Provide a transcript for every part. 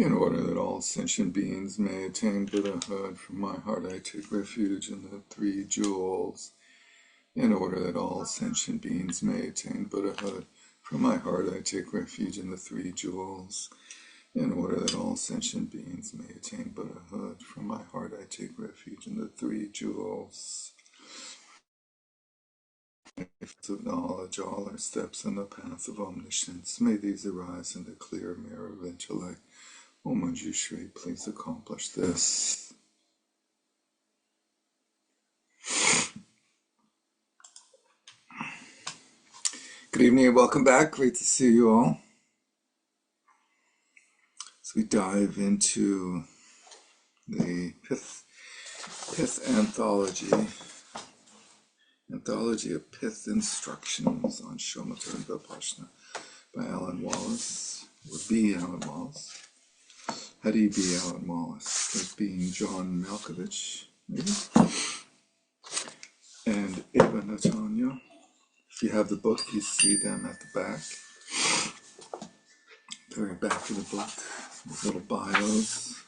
In order that all sentient beings may attain Buddhahood, from my heart I take refuge in the three jewels. In order that all sentient beings may attain Buddhahood, from my heart I take refuge in the three jewels. In order that all sentient beings may attain Buddhahood, from my heart I take refuge in the three jewels. Of knowledge, all our steps in the path of omniscience, may these arise in the clear mirror of intellect. O Manjushri, please accomplish this. Good evening and welcome back. Great to see you all. As we dive into the Pith Anthology of Pith Instructions on Shamatha and Vipassana by Alan Wallace, or B. Alan Wallace. How do you be Alan Wallace? Like being John Malkovich, maybe? And Eva Natanya. If you have the book, you see them at the back. Very back of the book, these little bios.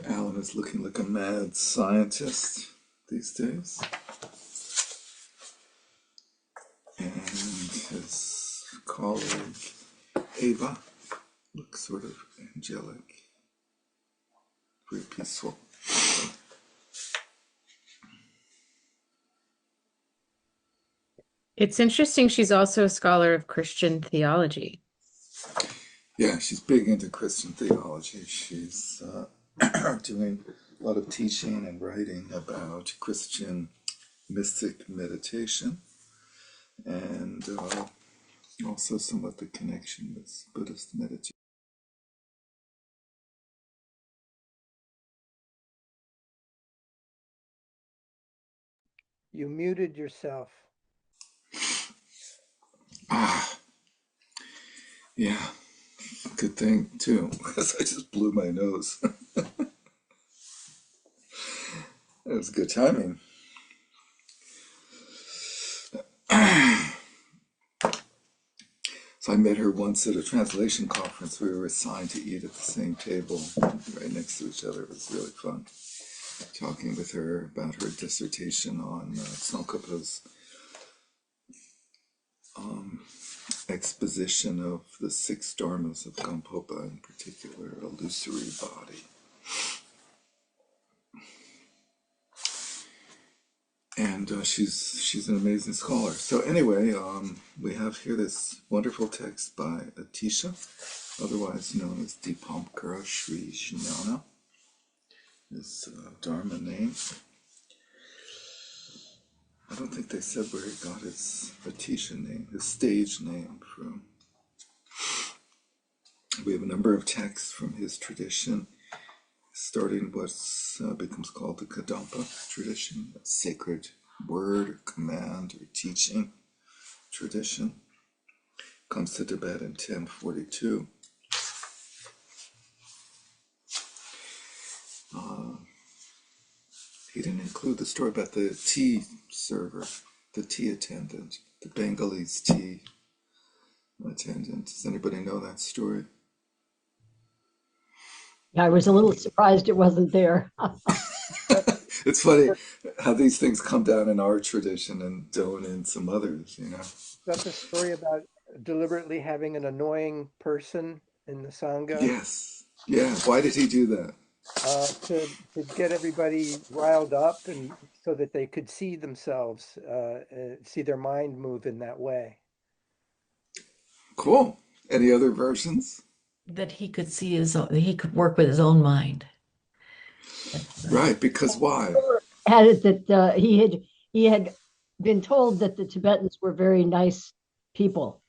Alan is looking like a mad scientist these days. And his colleague, Ava, looks sort of angelic, very peaceful. It's interesting she's also a scholar of Christian theology. Yeah, she's big into Christian theology. She's doing a lot of teaching and writing about Christian mystic meditation, and also somewhat the connection with Buddhist meditation. You muted yourself. Yeah, good thing too, because I just blew my nose. It was good timing. So I met her once at a translation conference. We were assigned to eat at the same table, right next to each other. It was really fun talking with her about her dissertation on Tsongkhapa's exposition of the six dharmas of Gampopa, in particular, illusory body. And she's an amazing scholar. So anyway, we have here this wonderful text by Atisha, otherwise known as Dipankara Sri Jnana, his Dharma name. I don't think they said where he got his Atisha name, his stage name from. We have a number of texts from his tradition, starting what becomes called the Kadampa tradition, a sacred word or command or teaching tradition. Comes to Tibet in 1042. He didn't include the story about the tea server, the tea attendant, the Bengalese tea attendant. Does anybody know that story? I was a little surprised it wasn't there. It's funny how these things come down in our tradition and don't in some others, you know. That's a story about deliberately having an annoying person in the Sangha Yes. Yeah. Why did he do that? to get everybody riled up and so that they could see themselves, see their mind move in that way. Cool. Any other versions? That he could see he could work with his own mind. Right. Because why? Had it that he had been told that the Tibetans were very nice people,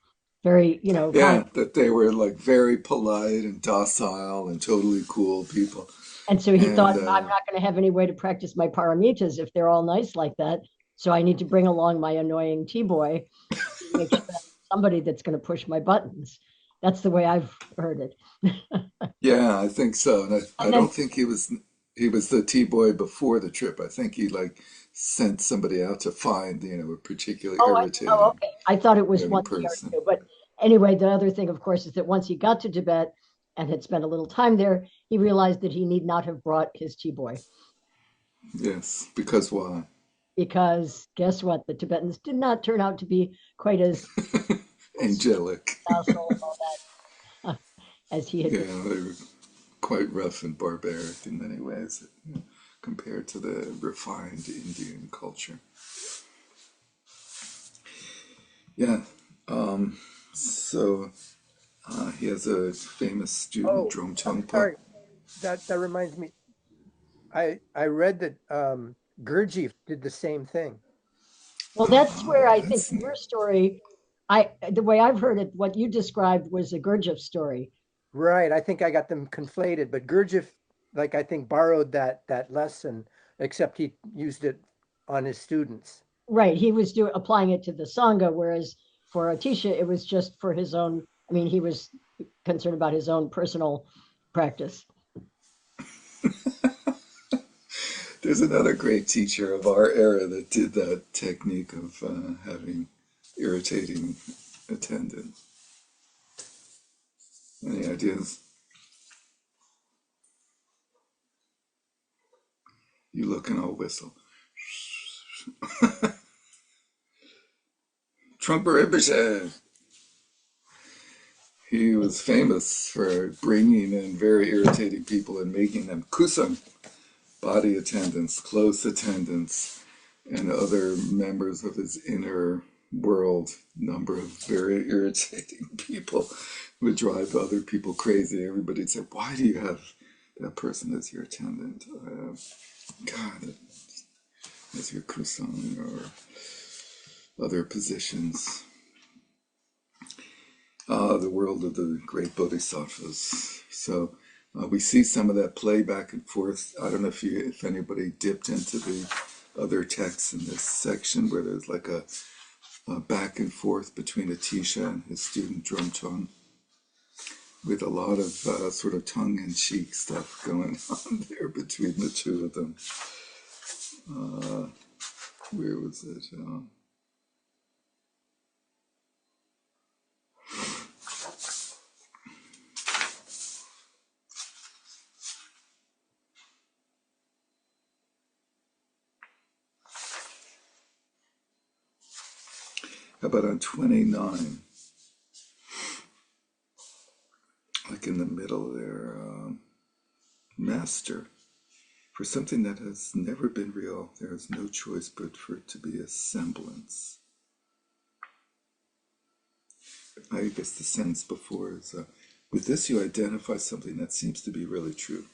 very Yeah, kind, that they were like very polite and docile and totally cool people. and so he And thought, I'm not going to have any way to practice my paramitas if they're all nice like that. So I need to bring along my annoying tea boy to make sure that somebody that's going to push my buttons. That's the way I've heard it. yeah, I think so. And I And don't then think he was the T-boy before the trip. I think he like sent somebody out to find, a particularly Oh, irritating okay. I thought it was young one year person. or two. But anyway, the other thing, of course, is that once he got to Tibet and had spent a little time there, he realized that he need not have brought his tea boy. Yes, because why? Because guess what? The Tibetans did not turn out to be quite as sweet, Angelic. docile, and all that as he had Yeah, been. they were quite rough and barbaric in many ways, compared to the refined Indian culture. Yeah. So he has a famous student, Oh, Drum I'm Tongpa. sorry. That reminds me. I read that Gurdjieff did the same thing. Well, that's where I think That's your story, the way I've heard it, what you described was a Gurdjieff story. Right. I think I got them conflated, but Gurdjieff, like I think, borrowed that lesson, except he used it on his students. Right. He was applying it to the Sangha, whereas for Atisha, it was just for his own. I mean, he was concerned about his own personal practice. There's another great teacher of our era that did that technique of having irritating attendants. Any ideas? You look and I'll whistle. Trumper Rinpoche. He was famous for bringing in very irritating people and making them kusum, body attendants, close attendants, and other members of his inner world. Number of very irritating people would drive other people crazy. Everybody'd say, "Why do you have that person as your attendant? God, as your kusum or other positions." The world of the great bodhisattvas. So we see some of that play back and forth. I don't know if anybody dipped into the other texts in this section where there's like a back and forth between Atisha and his student Drumtung, with a lot of sort of tongue-in-cheek stuff going on there between the two of them. Where was it? How about on 29? Like in the middle there, Master. For something that has never been real, there is no choice but for it to be a semblance. I guess the sentence before is, with this you identify something that seems to be really true.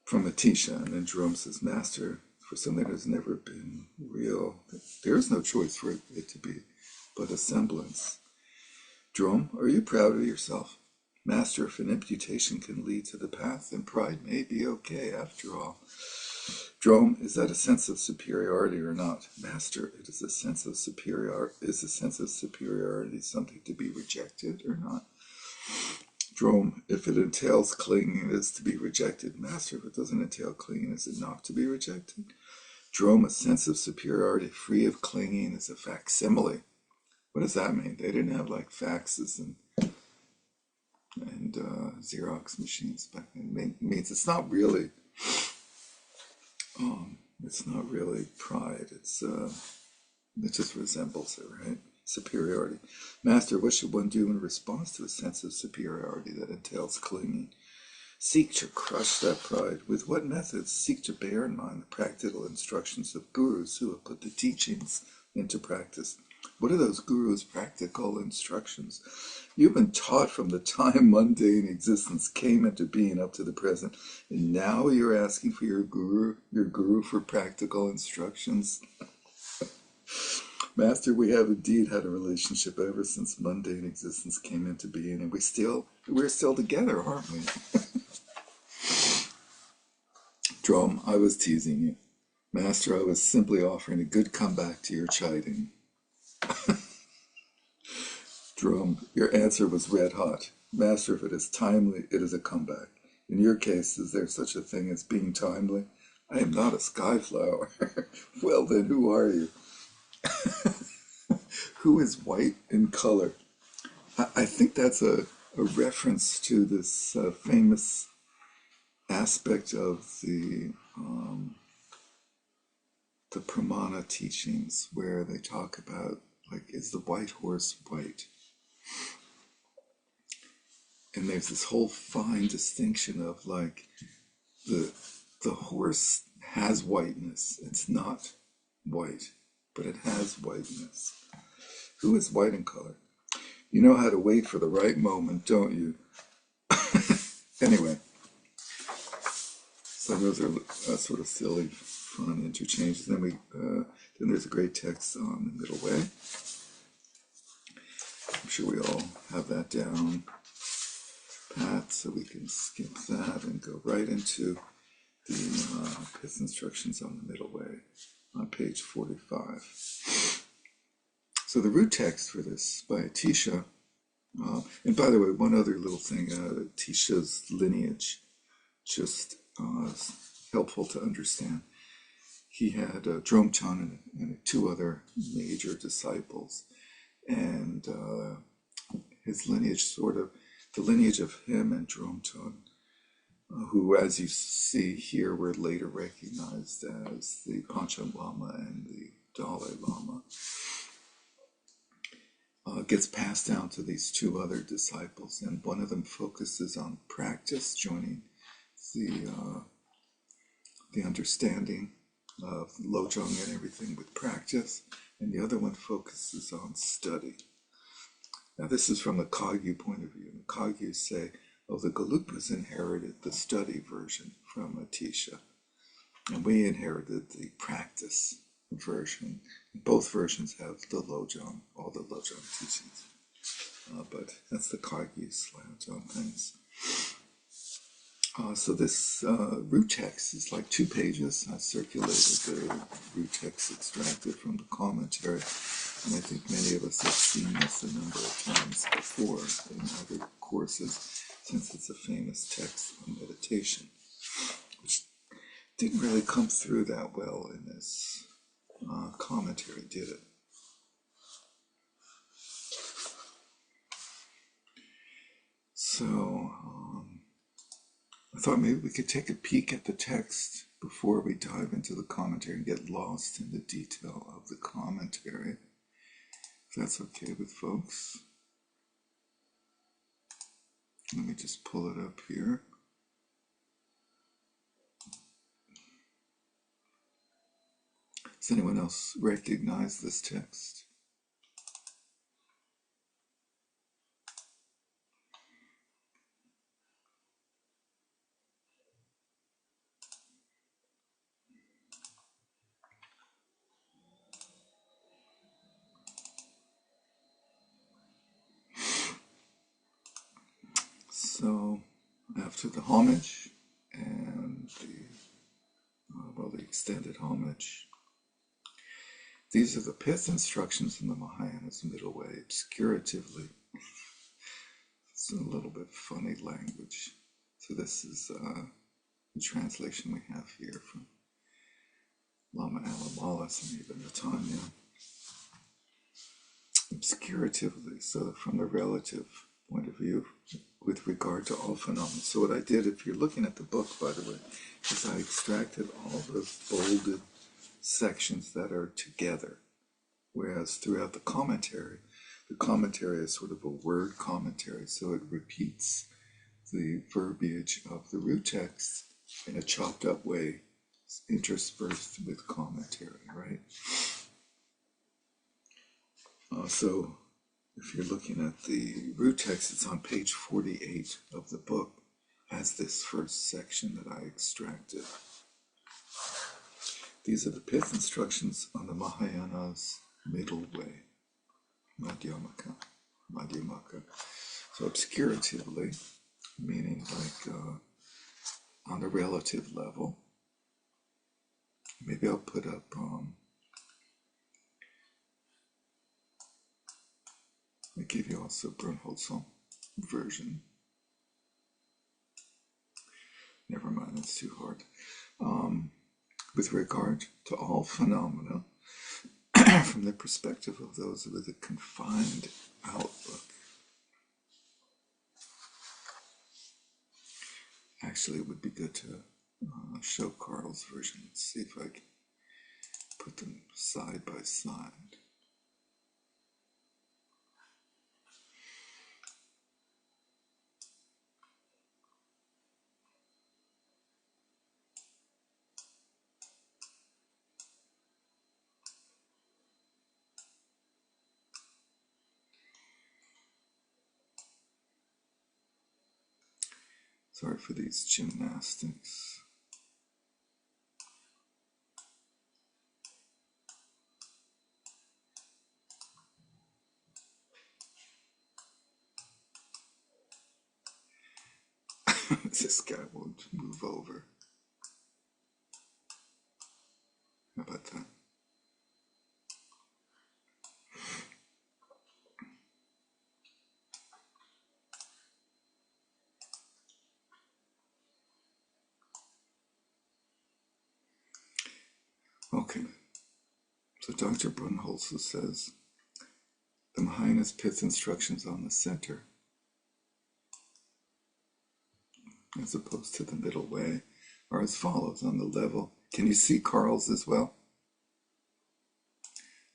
From Atisha, and then Jerome says, Master, for something that has never been real, there is no choice for it to be but a semblance. Jerome, are you proud of yourself? Master, if an imputation can lead to the path, then pride may be okay after all. Drome, is that a sense of superiority or not? Master, it is a sense of superiority something to be rejected or not? Drome, if it entails clinging, it is to be rejected. Master, if it doesn't entail clinging, is it not to be rejected? Drome, a sense of superiority free of clinging is a facsimile. What does that mean? They didn't have like faxes and Xerox machines back then. It means it's not really pride. It just resembles it, right? Superiority. Master, what should one do in response to a sense of superiority that entails clinging? Seek to crush that pride. With what methods? Seek to bear in mind the practical instructions of gurus who have put the teachings into practice. What are those gurus' practical instructions? You've been taught from the time mundane existence came into being up to the present, and now you're asking for your guru for practical instructions. Master, we have indeed had a relationship ever since mundane existence came into being, and we're still together, aren't we? Drum, I was teasing you. Master, I was simply offering a good comeback to your chiding. Drum, your answer was red hot. Master, if it is timely, it is a comeback. In your case, is there such a thing as being timely? I am not a skyflower. Well, then who are you? Who is white in color? I think that's a reference to this famous aspect of the Pramana teachings where they talk about, like, is the white horse white? And there's this whole fine distinction of, like, the horse has whiteness. It's not white, but it has whiteness. Who is white in color? You know how to wait for the right moment, don't you? Anyway, so those are sort of silly, fun interchanges. Then there's a great text on the middle way. I'm sure we all have that down pat, so we can skip that and go right into the Pith Instructions on the middle way on page 45. So the root text for this by Atisha, and by the way, one other little thing, Atisha's lineage, just helpful to understand. He had Dromton and two other major disciples, and his lineage the lineage of him and Dromton, who, as you see here, were later recognized as the Panchen Lama and the Dalai Lama, gets passed down to these two other disciples, and one of them focuses on practice, joining the understanding of Lojong and everything with practice, and the other one focuses on study. Now this is from the Kagyu point of view. The Kagyus say, oh, the Gelugpas inherited the study version from Atisha, and we inherited the practice version. Both versions have the Lojong, all the Lojong teachings, but that's the Kagyu slant on things. So this root text is like 2 pages. I circulated the root text extracted from the commentary, and I think many of us have seen this a number of times before in other courses, since it's a famous text on meditation, which didn't really come through that well in this commentary, did it? So I thought maybe we could take a peek at the text before we dive into the commentary and get lost in the detail of the commentary, if that's okay with folks. Let me just pull it up here. Does anyone else recognize this text? So after the homage and the extended homage, these are the Pith Instructions in the Mahayana's middle way, obscuratively. It's a little bit funny language. So this is the translation we have here from Lama Alamalas and even the Tanya. Obscuratively, so from the relative point of view with regard to all phenomena. So what I did, if you're looking at the book, by the way, is I extracted all those bolded sections that are together, whereas throughout the commentary is sort of a word commentary, so it repeats the verbiage of the root text in a chopped up way, interspersed with commentary, right? So if you're looking at the root text, it's on page 48 of the book, has this first section that I extracted. These are the Pith Instructions on the Mahayana's middle way, Madhyamaka. So obscuratively, meaning like on a relative level. Maybe I'll put up I give you also Brunholzl version. Never mind, that's too hard. with regard to all phenomena from the perspective of those with a confined outlook. Actually, it would be good to show Carl's version. Let's see if I can put them side by side. Sorry for these gymnastics. This guy won't move over. How about that? Okay, so Dr. Brunholzer says, the Mahayana's Pith Instructions on the center, as opposed to the middle way, are as follows on the level. Can you see Carl's as well?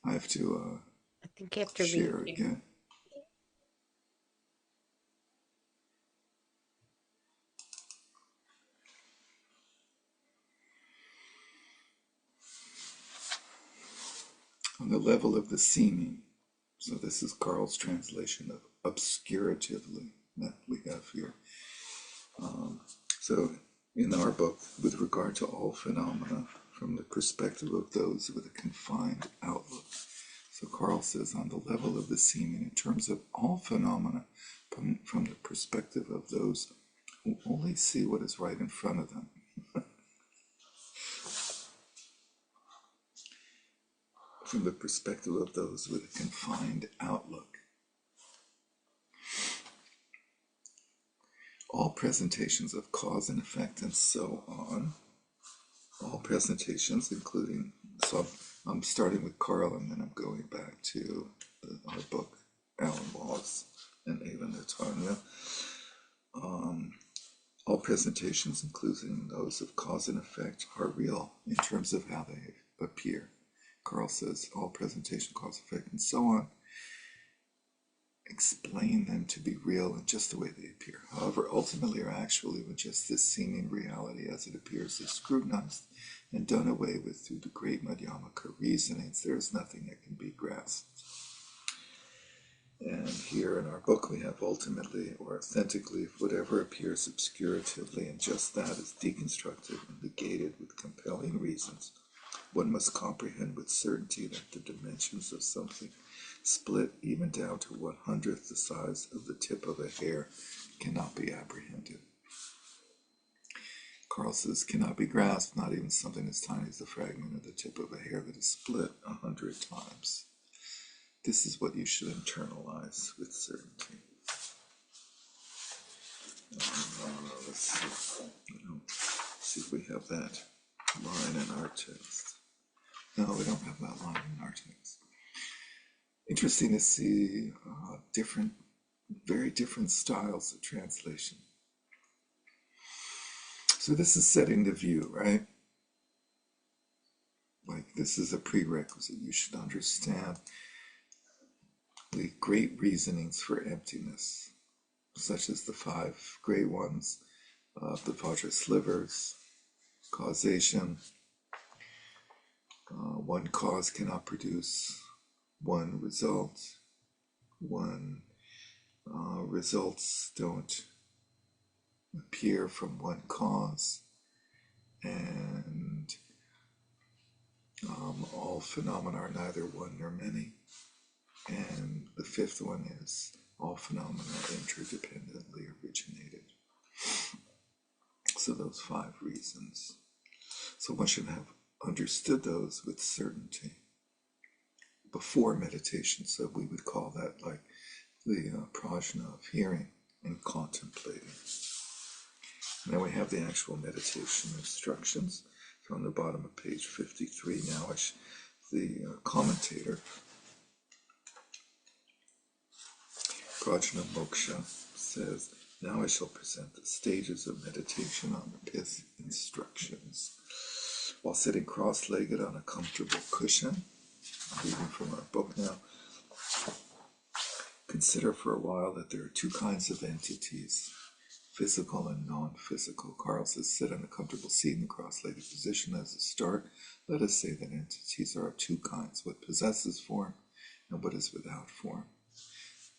I have to I think you have to share read. again. On the level of the seeming. So this is Carl's translation of obscuratively that we have here. So in our book, with regard to all phenomena, from the perspective of those with a confined outlook. So Carl says on the level of the seeming, in terms of all phenomena, from the perspective of those who only see what is right in front of them. From the perspective of those with a confined outlook. All presentations of cause and effect and so on. All presentations, including, so I'm starting with Carl and then I'm going back to our book, Alan Wallace and Eva Netanya. All presentations, including those of cause and effect, are real in terms of how they appear. Carl says all presentation, cause, effect, and so on explain them to be real in just the way they appear. However, ultimately or actually, when just this seeming reality as it appears is scrutinized and done away with through the great Madhyamaka reasonings, there is nothing that can be grasped. And here in our book we have ultimately or authentically, if whatever appears obscuratively and just that is deconstructed and negated with compelling reasons, one must comprehend with certainty that the dimensions of something split even down to 1/100th the size of the tip of a hair cannot be apprehended. Carl says cannot be grasped, not even something as tiny as the fragment of the tip of a hair that is split 100 times. This is what you should internalize with certainty. Let's see if we have that line in our text. No, we don't have that line in our text. Interesting to see very different styles of translation. So this is setting the view, right? Like this is a prerequisite. You should understand the great reasonings for emptiness, such as the 5 great ones of the Vajra slivers, causation. One cause cannot produce one result. One results don't appear from one cause, and all phenomena are neither one nor many. And the 5th one is all phenomena are interdependently originated. So those 5 reasons. So one should have understood those with certainty before meditation. So we would call that like the prajna of hearing and contemplating. And then we have the actual meditation instructions. on the bottom of page 53 now. The commentator, Prajna Moksha, says, now I shall present the stages of meditation on the Pith Instructions. While sitting cross-legged on a comfortable cushion, reading from our book now, consider for a while that there are two kinds of entities, physical and non-physical. Carl says, sit on a comfortable seat in the cross-legged position as a start. Let us say that entities are of two kinds, what possesses form and what is without form.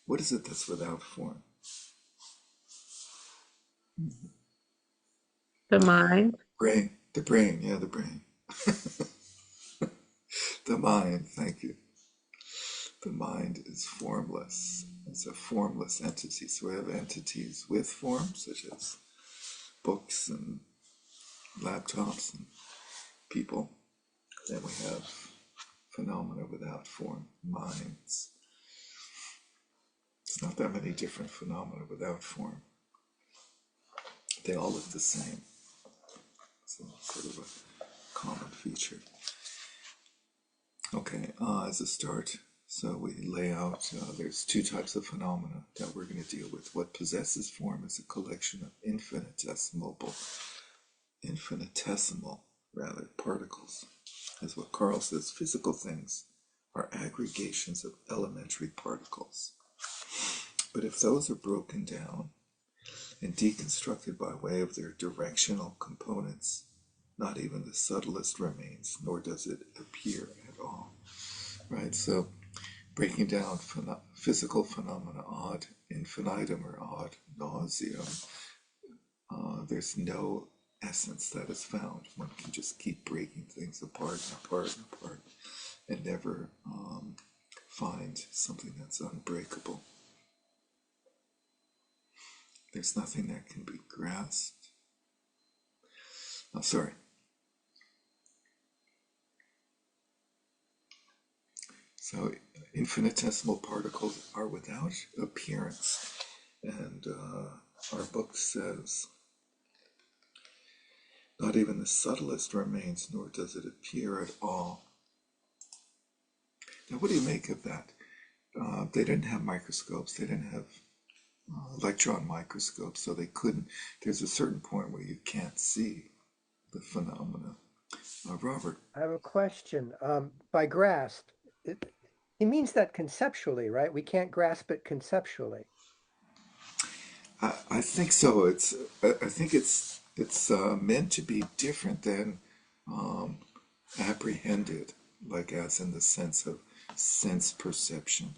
What is it that's without form? The mind. Brain. The brain, yeah, the brain. The mind, thank you. The mind is formless. It's a formless entity. So we have entities with form, such as books and laptops and people. Then we have phenomena without form, minds. It's not that many different phenomena without form. They all look the same. So sort of a common feature. Okay, as a start, so we lay out, there's two types of phenomena that we're going to deal with. What possesses form is a collection of infinitesimal particles. As what Carl says, physical things are aggregations of elementary particles. But if those are broken down and deconstructed by way of their directional components, not even the subtlest remains, nor does it appear at all. Right? So breaking down physical phenomena ad infinitum or ad nauseum, there's no essence that is found. One can just keep breaking things apart and apart and apart and never find something that's unbreakable. There's nothing that can be grasped. Oh, sorry. So infinitesimal particles are without appearance. And our book says, not even the subtlest remains, nor does it appear at all. Now, what do you make of that? They didn't have microscopes. They didn't have electron microscopes, so they couldn't. There's a certain point where you can't see the phenomena. Robert. I have a question. By grasp, he means that conceptually, right? We can't grasp it conceptually. I think so. I think it's meant to be different than apprehended, like as in the sense of sense perception.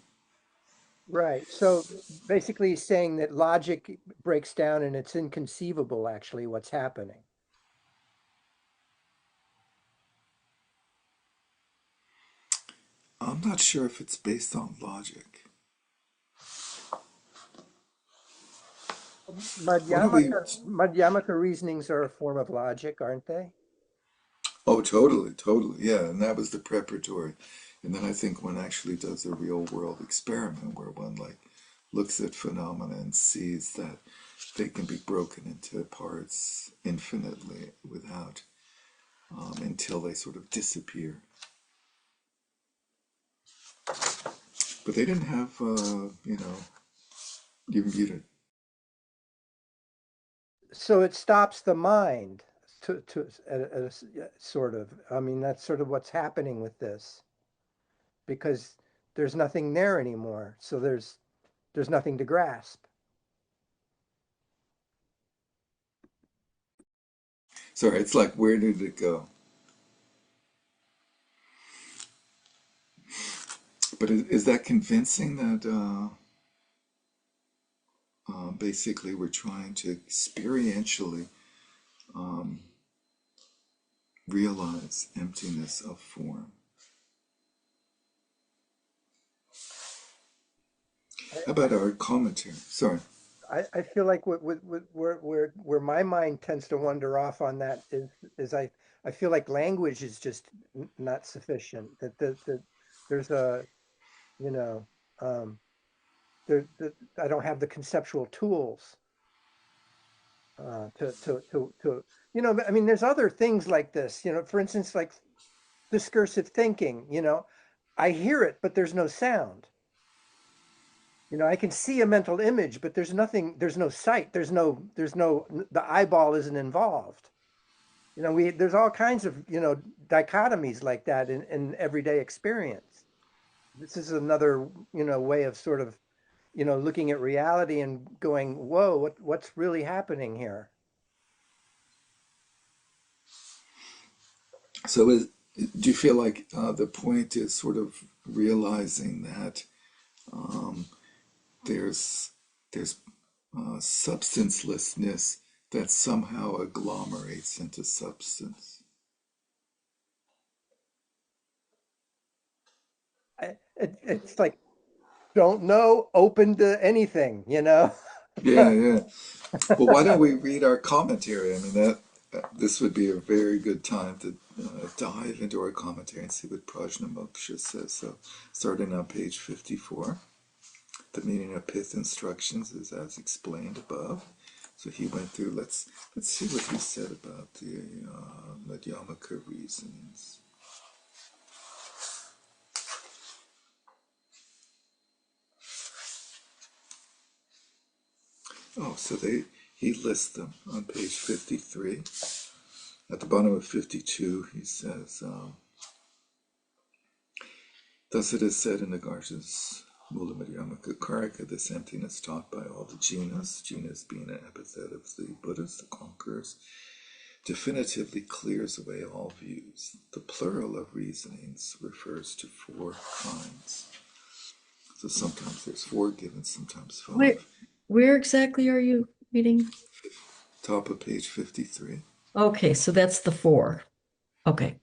Right. So basically he's saying that logic breaks down and it's inconceivable actually what's happening. I'm not sure if it's based on logic. Why don't we? Madhyamaka reasonings are a form of logic, aren't they? Oh, totally, totally. Yeah, and that was the preparatory. And then I think one actually does a real world experiment where one like looks at phenomena and sees that they can be broken into parts infinitely without until they sort of disappear. But they didn't have, you're muted. So it stops the mind sort of. I mean, that's sort of what's happening with this because there's nothing there anymore. So there's nothing to grasp. Sorry, it's like, where did it go? But is that convincing that basically we're trying to experientially realize emptiness of form? How about our commentary? Sorry. I feel like where my mind tends to wander off on that is I feel like language is just not sufficient. That there's a you know um, I don't have the conceptual tools. I mean, there's other things like this, for instance, like discursive thinking, I hear it, but there's no sound. I can see a mental image, but there's nothing, there's no sight, the eyeball isn't involved. There's all kinds of, dichotomies like that in everyday experience. This is another, way of sort of, looking at reality and going, whoa, what's really happening here? So, do you feel like the point is sort of realizing that um, there's there's substancelessness that somehow agglomerates into substance? It's like, don't know, open to anything. Yeah, yeah. Well, why don't we read our commentary? I mean, this would be a very good time to dive into our commentary and see what Prajnamoksha says. So, starting on page 54, the meaning of Pith Instructions is as explained above. So he went through. Let's see what he said about the Madhyamaka reasonings. Oh, so he lists them on page 53. At the bottom of 52, he says, thus it is said in the Garsha's Mula Madhyamaka Karika, this emptiness taught by all the jinas being an epithet of the Buddhas, the conquerors, definitively clears away all views. The plural of reasonings refers to 4 kinds. So sometimes there's 4 given, sometimes 5. Where exactly are you reading? Top of page 53. Okay, so that's the 4. Okay.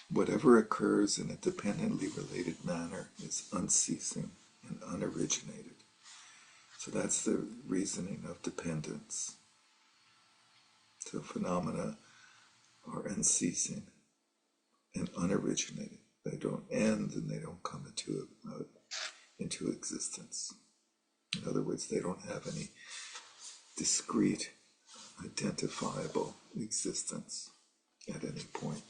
Whatever occurs in a dependently related manner is unceasing and unoriginated. So that's the reasoning of dependence. So phenomena are unceasing and unoriginated. They don't end and they don't come into existence. In other words, they don't have any discrete, identifiable existence at any point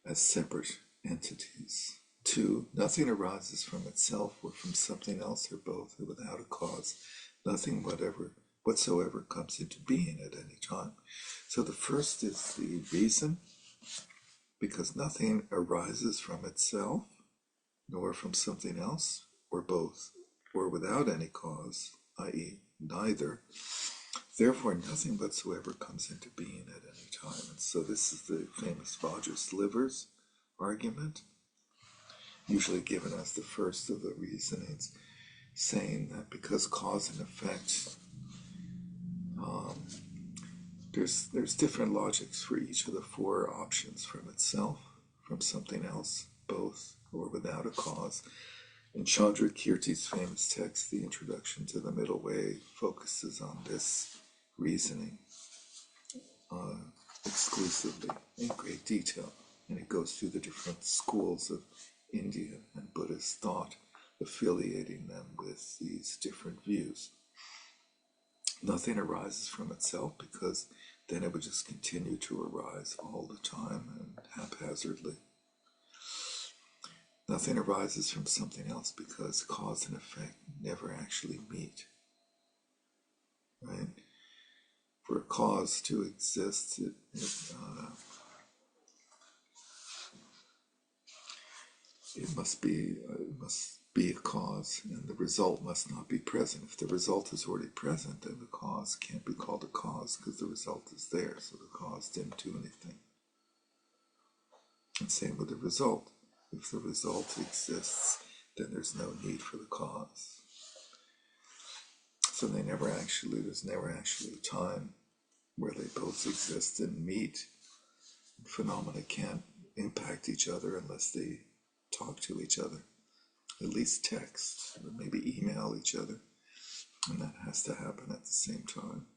as separate entities. 2, nothing arises from itself or from something else or both or without a cause. Nothing whatsoever comes into being at any time. So the first is the reason, because nothing arises from itself, nor from something else, or both, or without any cause, i.e., neither. Therefore, nothing whatsoever comes into being at any time. And so this is the famous Vajraslivers argument, usually given as the first of the reasonings, saying that because cause and effect, there's different logics for each of the 4 options: from itself, from something else, both, or without a cause. In Chandrakirti's famous text, The Introduction to the Middle Way, focuses on this reasoning exclusively in great detail, and it goes through the different schools of India and Buddhist thought, affiliating them with these different views. Nothing arises from itself, because then it would just continue to arise all the time and haphazardly. Nothing arises from something else, because cause and effect never actually meet. Right? For a cause to exist, it must be a cause, and the result must not be present. If the result is already present, then the cause can't be called a cause, because the result is there, so the cause didn't do anything. And same with the result. If the result exists, then there's no need for the cause. So there's never actually a time where they both exist and meet. Phenomena can't impact each other unless they talk to each other, at least text, or maybe email each other, and that has to happen at the same time.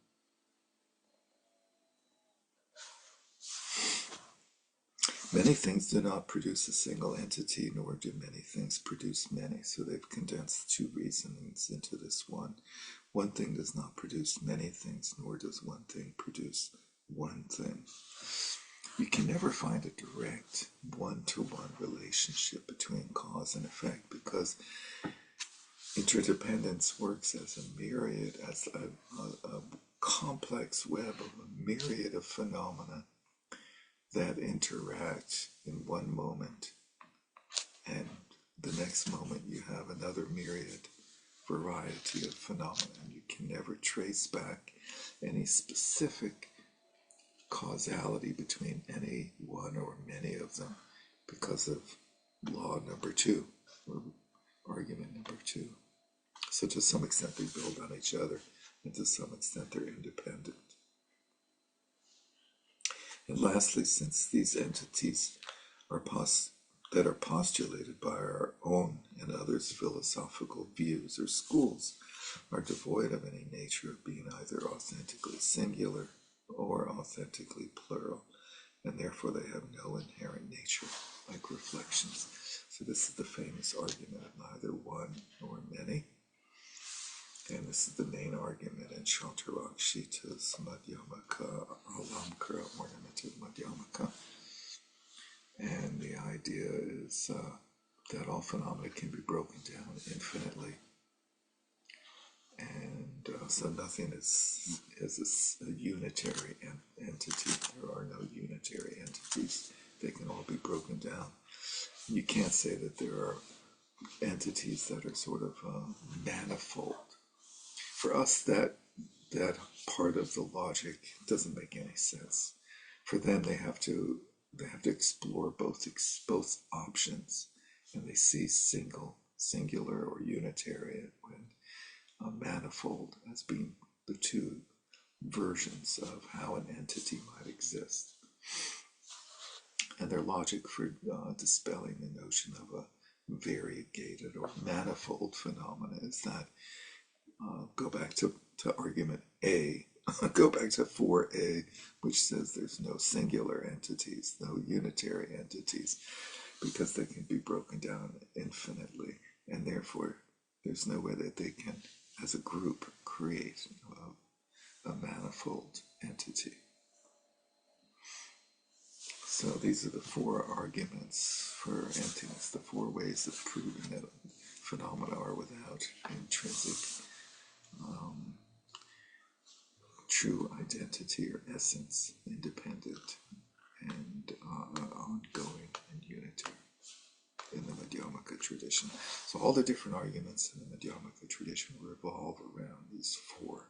Many things do not produce a single entity, nor do many things produce many. So they've condensed 2 reasonings into this one. One thing does not produce many things, nor does one thing produce one thing. You can never find a direct one-to-one relationship between cause and effect, because interdependence works as a myriad, as a complex web of a myriad of phenomena that interact in one moment, and the next moment you have another myriad variety of phenomena. You can never trace back any specific causality between any one or many of them because of law number two, or argument number two. So to some extent they build on each other, and to some extent they're independent. And lastly, since these entities are that are postulated by our own and others' philosophical views or schools are devoid of any nature of being either authentically singular or authentically plural, and therefore they have no inherent nature, like reflections. So this is the famous argument of neither one nor many, and this is the main argument in Shantarakshita's Madhyamaka, Alamkara ornamented Madhyamaka. And the idea is that all phenomena can be broken down infinitely, and so nothing is a unitary entity. There are no unitary entities. They can all be broken down. You can't say that there are entities that are sort of manifold. For us, that part of the logic doesn't make any sense. For them, they have to explore both options, and they see singular or unitary, when manifold as being the two versions of how an entity might exist. And their logic for dispelling the notion of a variegated or manifold phenomena is that go back to argument A, go back to 4A, which says there's no singular entities, no unitary entities, because they can be broken down infinitely, and therefore there's no way that they can, as a group, create a manifold entity. So these are the four arguments for emptiness, the four ways of proving that phenomena are without intrinsic true identity or essence, independent and ongoing and unitary in the Madhyamaka tradition. So all the different arguments in the Madhyamaka tradition revolve around these four.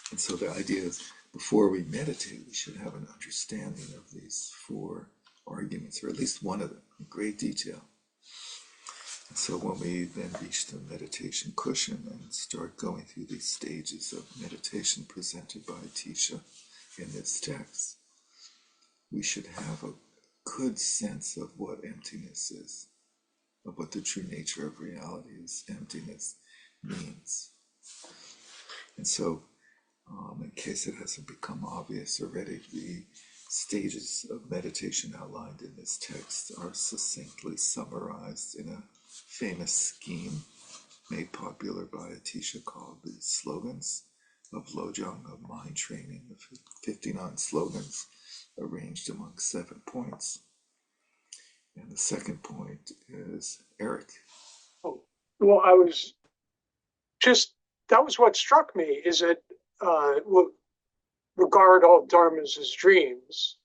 And so the idea is, before we meditate, we should have an understanding of these four arguments, or at least one of them, in great detail. And so when we then reach the meditation cushion and start going through these stages of meditation presented by Atisha in this text, we should have a good sense of what emptiness is, of what the true nature of reality is, emptiness means. And so, in case it hasn't become obvious already, the stages of meditation outlined in this text are succinctly summarized in a famous scheme made popular by Atisha called the slogans of Lojong, of mind training, the 59 slogans arranged among 7 points. And the second point is Eric. Oh, well, that was what struck me, is that regard all dharmas as dreams,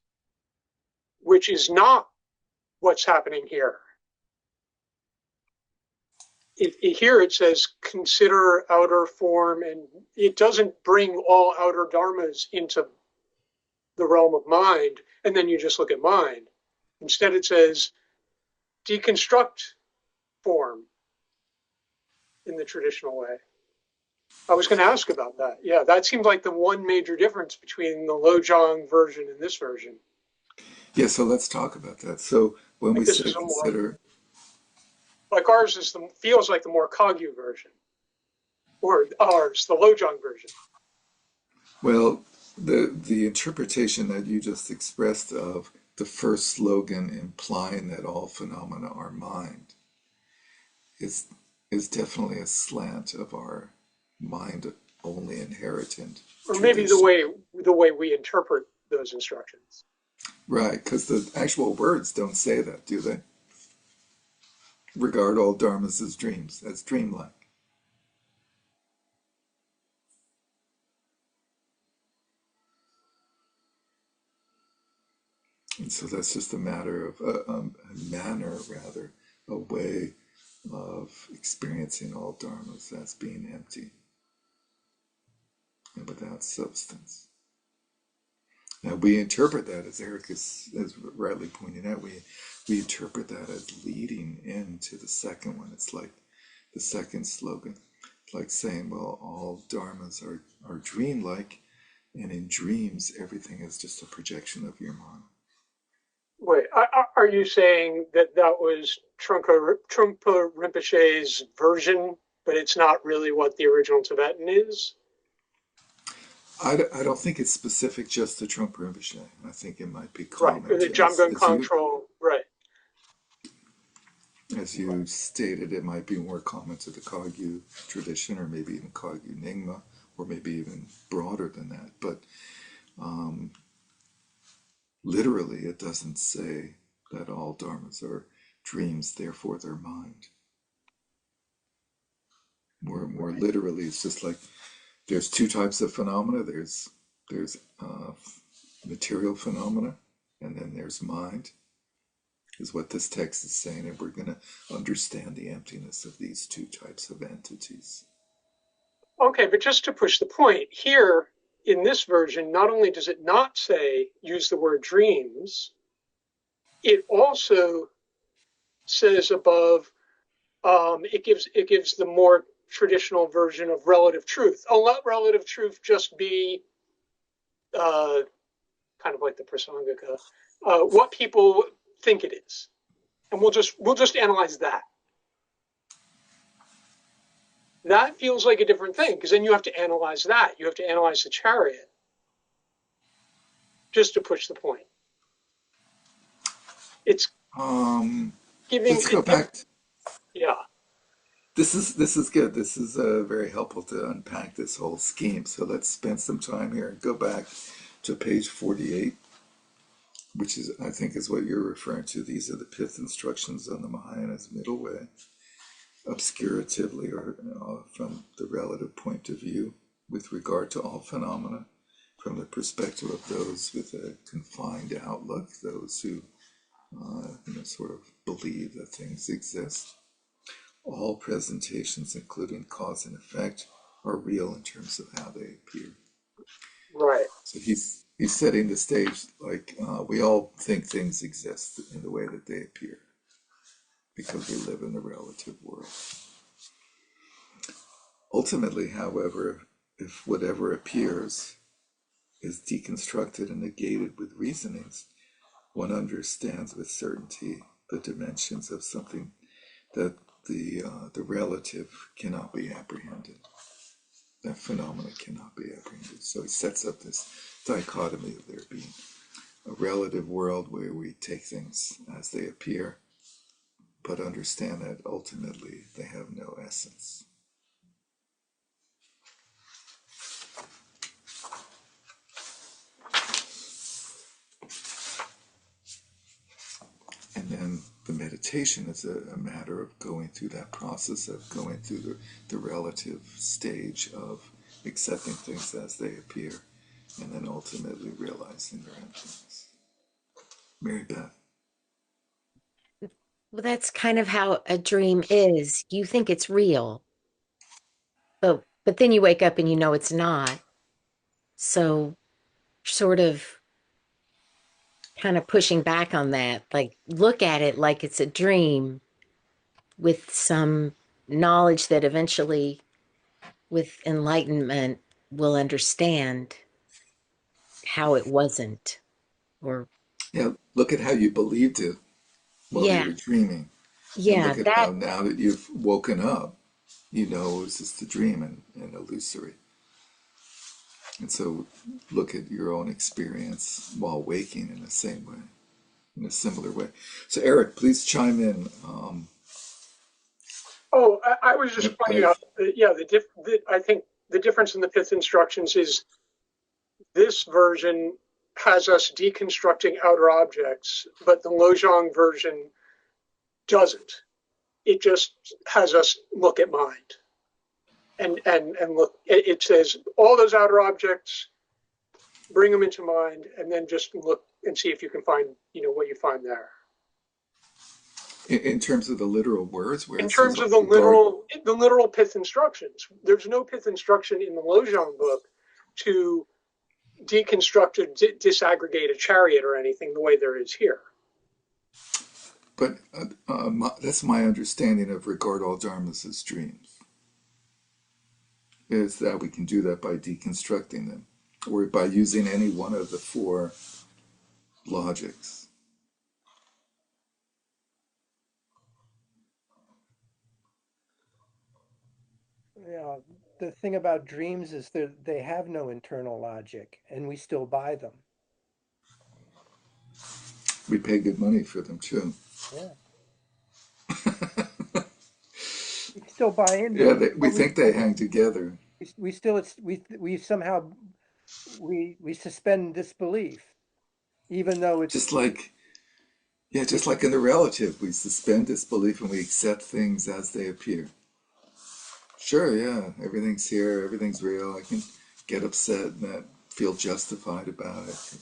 which is not what's happening here. Here it says consider outer form, and it doesn't bring all outer dharmas into the realm of mind, and then you just look at mind. Instead it says deconstruct form in the traditional way. I was going to ask about that. Yeah, that seemed like the one major difference between the Lojong version and this version. Yeah, so let's talk about that. So when we say consider, like ours feels like the more Kagyu version, or ours, the Lojong version. well, the interpretation that you just expressed of the first slogan implying that all phenomena are mind is is definitely a slant of our mind only inherited Or maybe tradition. the way we interpret those instructions. Right, because the actual words don't say that, do they? Regard all dharmas as dreams, as dreamlike. And so that's just a matter of a manner, rather, a way of experiencing all dharmas as being empty and without substance. Now we interpret that, as Eric is rightly pointing out, we interpret that as leading into the second one. It's like the second slogan. It's like saying, well, all dharmas are dreamlike, and in dreams, everything is just a projection of your mind. Wait, are you saying that that was Trungpa Rinpoche's version, but it's not really what the original Tibetan is? I don't think it's specific just to Trungpa Rinpoche. I think it might be Right, common the to, Jamgon Control, right. as you stated, it might be more common to the Kagyu tradition, or maybe even Kagyu Nyingma, or maybe even broader than that. But literally, it doesn't say that all dharmas are dreams, therefore they're mind. More literally, it's just like there's two types of phenomena. There's material phenomena, and then there's mind, is what this text is saying, and we're going to understand the emptiness of these two types of entities. Okay, but just to push the point, here in this version, not only does it not say use the word dreams, it also says above, it gives the more traditional version of relative truth. Oh, let relative truth just be kind of like the Prasangika, what people think it is, and we'll just analyze that. That feels like a different thing, because then you have to analyze that. You have to analyze the chariot, just to push the point. It's giving. Let's go back. Yeah. This is good. This is very helpful to unpack this whole scheme. So let's spend some time here and go back to page 48, which is, I think, is what you're referring to. These are the Pith Instructions on the Mahayana's middle way, obscuratively, or from the relative point of view with regard to all phenomena, from the perspective of those with a confined outlook, those who sort of believe that things exist. All presentations, including cause and effect, are real in terms of how they appear. Right. So he's setting the stage like we all think things exist in the way that they appear because we live in the relative world. Ultimately, however, if whatever appears is deconstructed and negated with reasonings, one understands with certainty the dimensions of something that the relative cannot be apprehended. That phenomena cannot be apprehended. So he sets up this dichotomy of there being a relative world where we take things as they appear, but understand that ultimately they have no essence. And then the meditation is a matter of going through that process of going through the relative stage of accepting things as they appear, and then ultimately realizing their emptiness. Mary Beth. Well, that's kind of how a dream is. You think it's real, but then you wake up and you know it's not. So sort of kind of pushing back on that, like look at it like it's a dream with some knowledge that eventually with enlightenment will understand how it wasn't. Or Yeah, look at how you believed it while you yeah, were dreaming, and yeah, look at that how now that you've woken up, you know it was just a dream and illusory. And so look at your own experience while waking in the same way, in a similar way. So Eric, please chime in. Oh, I was just pointing out that, yeah, I think the difference in the Pith Instructions is this version has us deconstructing outer objects, but the Lojong version doesn't. It just has us look at mind. And look, it says all those outer objects, bring them into mind, and then just look and see if you can find, what you find there. In terms of the literal words, where In it says terms of the literal Pith Instructions, there's no Pith instruction in the Lojong book to deconstruct or disaggregate a chariot or anything the way there is here. but that's my understanding of regard all dharmas as dreams, is that we can do that by deconstructing them, or by using any one of the four logics. Yeah, the thing about dreams is that they have no internal logic, and we still buy them. We pay good money for them too. Yeah, we still buy into Yeah, them, we but think they hang together. we still we somehow we suspend disbelief, even though Just like, yeah, just like in the relative, we suspend disbelief and we accept things as they appear. Sure, yeah, everything's here, everything's real. I can get upset and not feel justified about it.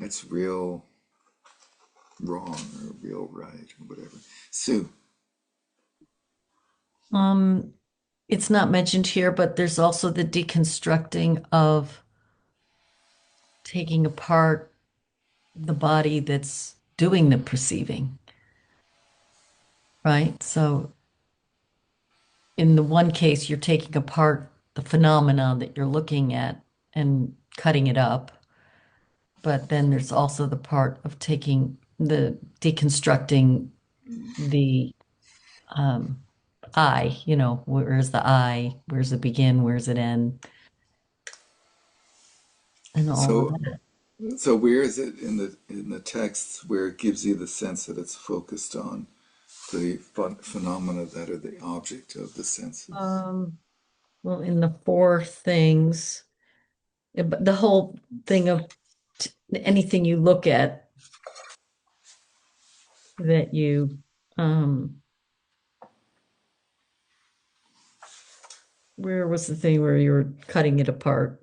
That's real wrong or real right or whatever. Sue. It's not mentioned here, but there's also the deconstructing of taking apart the body that's doing the perceiving, right? So in the one case, you're taking apart the phenomenon that you're looking at and cutting it up. But then there's also the part of taking the deconstructing the I, where's the I, where's it begin, where's it end, and all of So that. so where is it in the text where it gives you the sense that it's focused on the phenomena that are the object of the senses? Well, in the four things, but the whole thing of anything you look at that you, where was the thing where you were cutting it apart?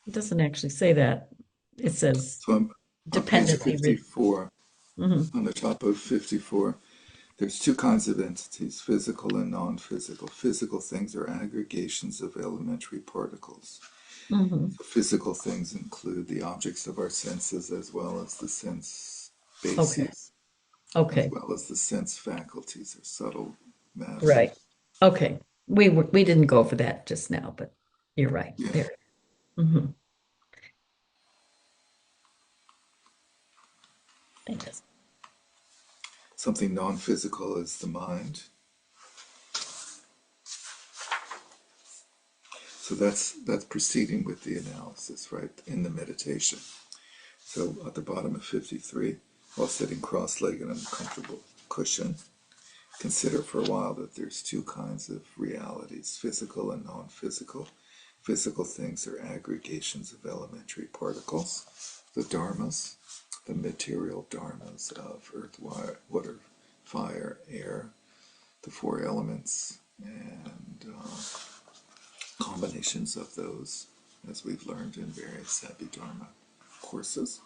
It doesn't actually say that. It says So I'm on page dependently. 54, Mhm. on the top of 54, there's two kinds of entities, physical and non-physical. Physical things are aggregations of elementary particles. Mhm. So physical things include the objects of our senses as well as the sense Okay. bases, as Okay. well as the sense faculties or subtle matters. Right. Okay. We didn't go for that just now, but you're right Yeah. there. Hmm. It is. Something non-physical is the mind. So that's proceeding with the analysis, right, in the meditation. So at the bottom of 53, while sitting cross-legged on a comfortable cushion, consider for a while that there's two kinds of realities, physical and non-physical. Physical things are aggregations of elementary particles, the dharmas, the material dharmas of earth, water, fire, air, the four elements, and combinations of those, as we've learned in various Abhidharma courses.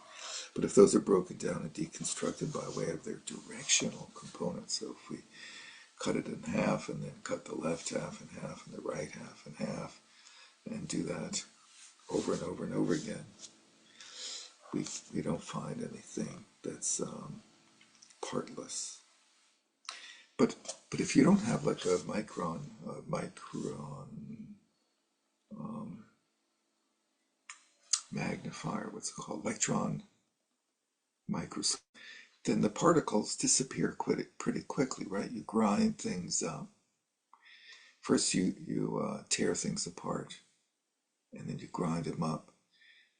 But if those are broken down and deconstructed by way of their directional components, so if we cut it in half and then cut the left half in half and the right half in half, and do that over and over and over again, we don't find anything that's partless. But but if you don't have like a micron magnifier, what's it called, electron microscope, then the particles disappear pretty quickly, right? You grind things up. First, you tear things apart, and then you grind them up,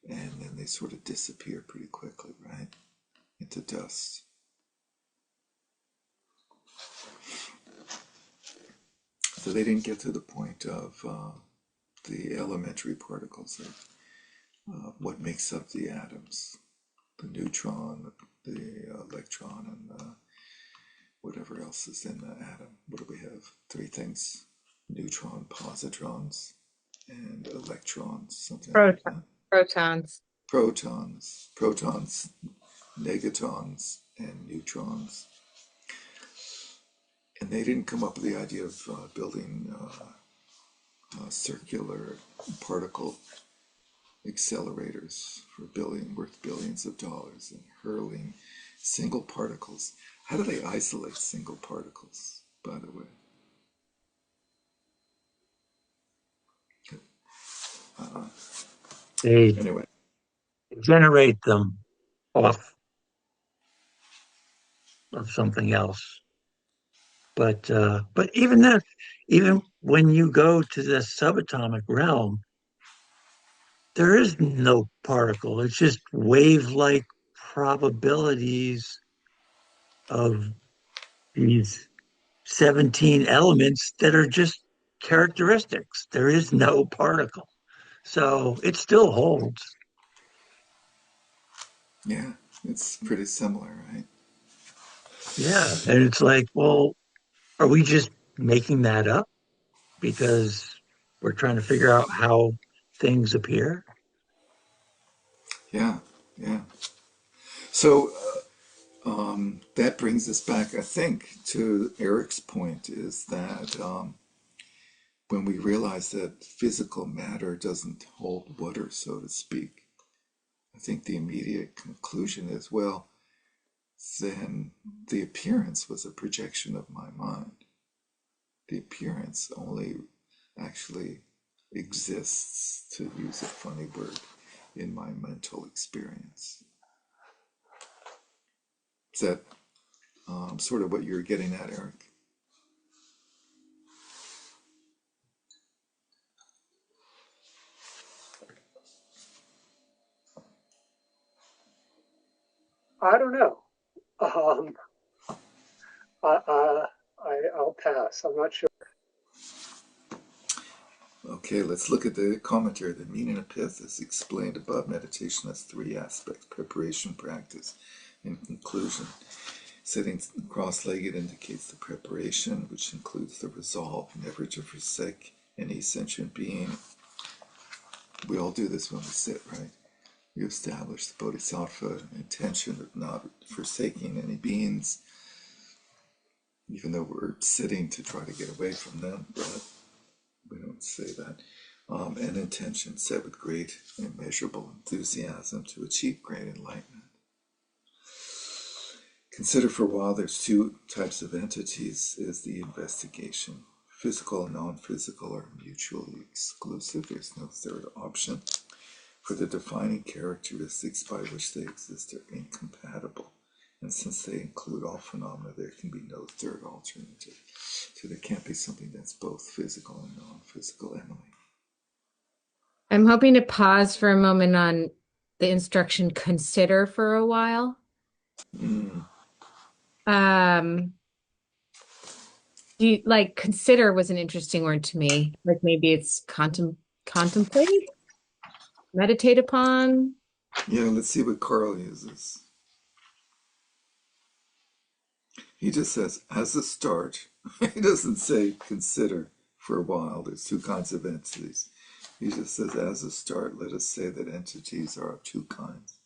and then they sort of disappear pretty quickly, right? Into dust. So they didn't get to the point of the elementary particles of what makes up the atoms, the neutron, the electron, and whatever else is in the atom. What do we have? Three things: neutron, positrons, and electrons, something like that. Protons. Protons, negatons, and neutrons. And they didn't come up with the idea of building circular particle accelerators worth billions of dollars and hurling single particles. How do they isolate single particles, by the way? They Anyway, generate them off of something else. But even then, even when you go to the subatomic realm, there is no particle. It's just wave-like probabilities of these 17 elements that are just characteristics. There is no particle. So it still holds. yeah, it's pretty similar, right? Yeah. And it's like, well, are we just making that up because we're trying to figure out how things appear? Yeah, yeah. So that brings us back, I think, to Eric's point is that when we realize that physical matter doesn't hold water, so to speak, I think the immediate conclusion is, well, then the appearance was a projection of my mind. The appearance only actually exists, to use a funny word, in my mental experience. Is that sort of what you're getting at, Eric? I don't know. I, I'll pass. I'm not sure. Okay, let's look at the commentary. The meaning of Pith is explained above. Meditation has three aspects: preparation, practice, and conclusion. Sitting cross-legged indicates the preparation, which includes the resolve never to forsake any sentient being. We all do this when we sit, right? You establish the bodhisattva intention of not forsaking any beings, even though we're sitting to try to get away from them, but we don't say that. An intention set with great immeasurable enthusiasm to achieve great enlightenment. Consider for a while there's two types of entities is the investigation. Physical and non-physical are mutually exclusive. There's no third option. For the defining characteristics by which they exist are incompatible. And since they include all phenomena, there can be no third alternative. So there can't be something that's both physical and non-physical, Emily. I'm hoping to pause for a moment on the instruction consider for a while. Mm. Um, like consider was an interesting word to me. Like maybe it's contemplate, meditate upon. Yeah, let's see what Carl uses. He just says, as a start, he doesn't say consider for a while. There's two kinds of entities. He just says, as a start, let us say that entities are of two kinds.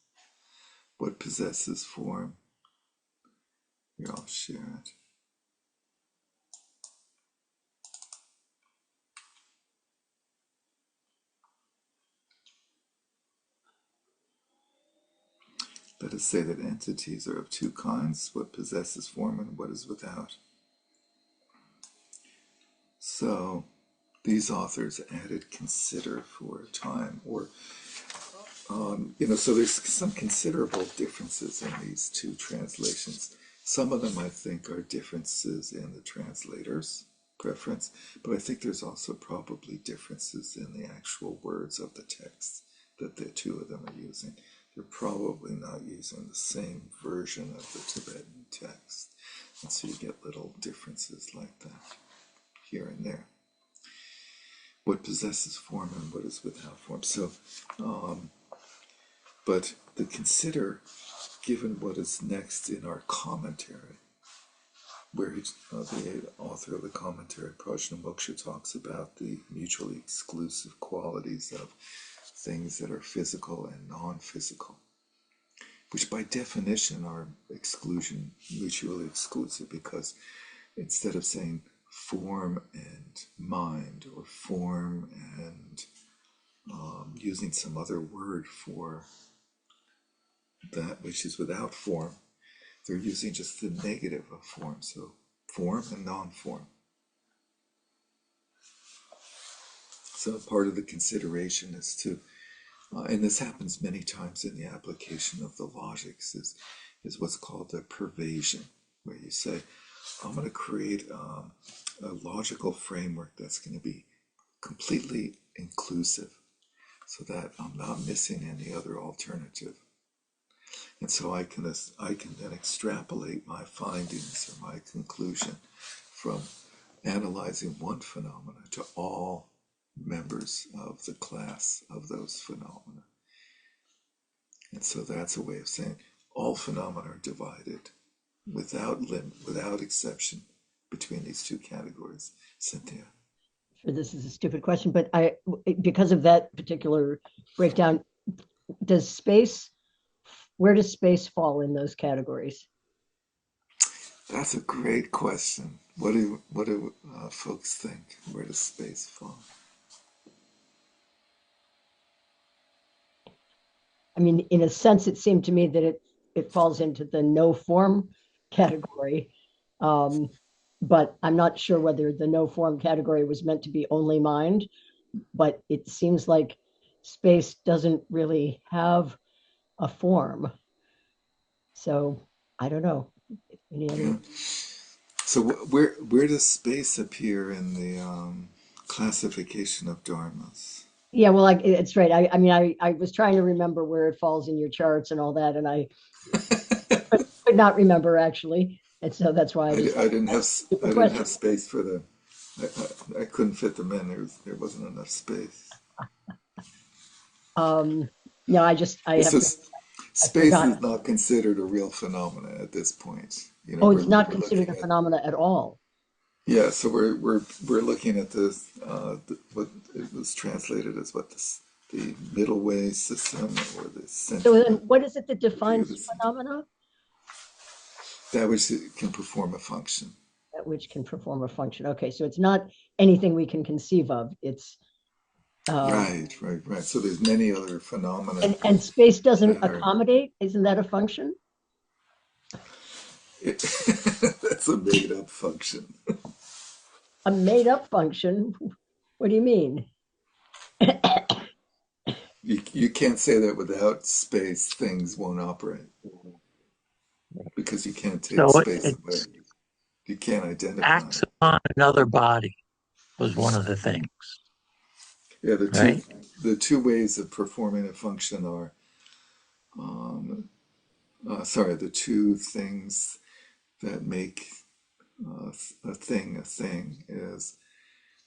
What possesses form? Here, I'll share it. Let us say that entities are of two kinds, what possesses form and what is without. So these authors added consider for a time, or so there's some considerable differences in these two translations. Some of them I think are differences in the translator's preference, but I think there's also probably differences in the actual words of the text that the two of them are using. They're probably not using the same version of the Tibetan text. And so you get little differences like that here and there. What possesses form and what is without form. So, but the consider, given what is next in our commentary, where the author of the commentary, Prajna Moksha, talks about the mutually exclusive qualities of things that are physical and non-physical, which by definition are mutually exclusive, because instead of saying form and mind, or form and using some other word for that which is without form, they're using just the negative of form. So form and non-form. So part of the consideration is to, and this happens many times in the application of the logics, is what's called the pervasion, where you say, I'm going to create a logical framework that's going to be completely inclusive, so that I'm not missing any other alternative. And so I can then extrapolate my findings or my conclusion from analyzing one phenomena to all members of the class of those phenomena. And so that's a way of saying all phenomena are divided without exception between these two categories. Cynthia? Sure, this is a stupid question, but because of that particular breakdown, where does space fall in those categories? That's a great question. What do folks think? Where does space fall? I mean, in a sense, it seemed to me that it falls into the no form category. But I'm not sure whether the no form category was meant to be only mind, but it seems like space doesn't really have a form. So I don't know. Any other? Yeah. So where does space appear in the classification of dharmas? Yeah, well, it's right. I mean, I was trying to remember where it falls in your charts and all that, and I could not remember actually, and so that's why I just I didn't have stupid I didn't question. have space for the. I couldn't fit them in. There wasn't enough space. No, I This have is I've Space is forgotten. not considered a real phenomenon at this point. You know, Oh, it's not we're considered looking a at, phenomena at all. yeah. So we're looking at this. What it was translated as the middle way system, or the So then, sentient what is it that view of defines the sentient, phenomena? that which can perform a function. That which can perform a function. Okay, so it's not anything we can conceive of. It's Right. So there's many other phenomena and space doesn't that are. accommodate. Isn't that a function? That's a made up function. A made up function? What do you mean? You can't say that without space things won't operate, because you can't take So space it away. You can't identify acts it. upon another body was one of the things, Yeah, right? the two ways of performing a function are, the two things that make a thing a thing is,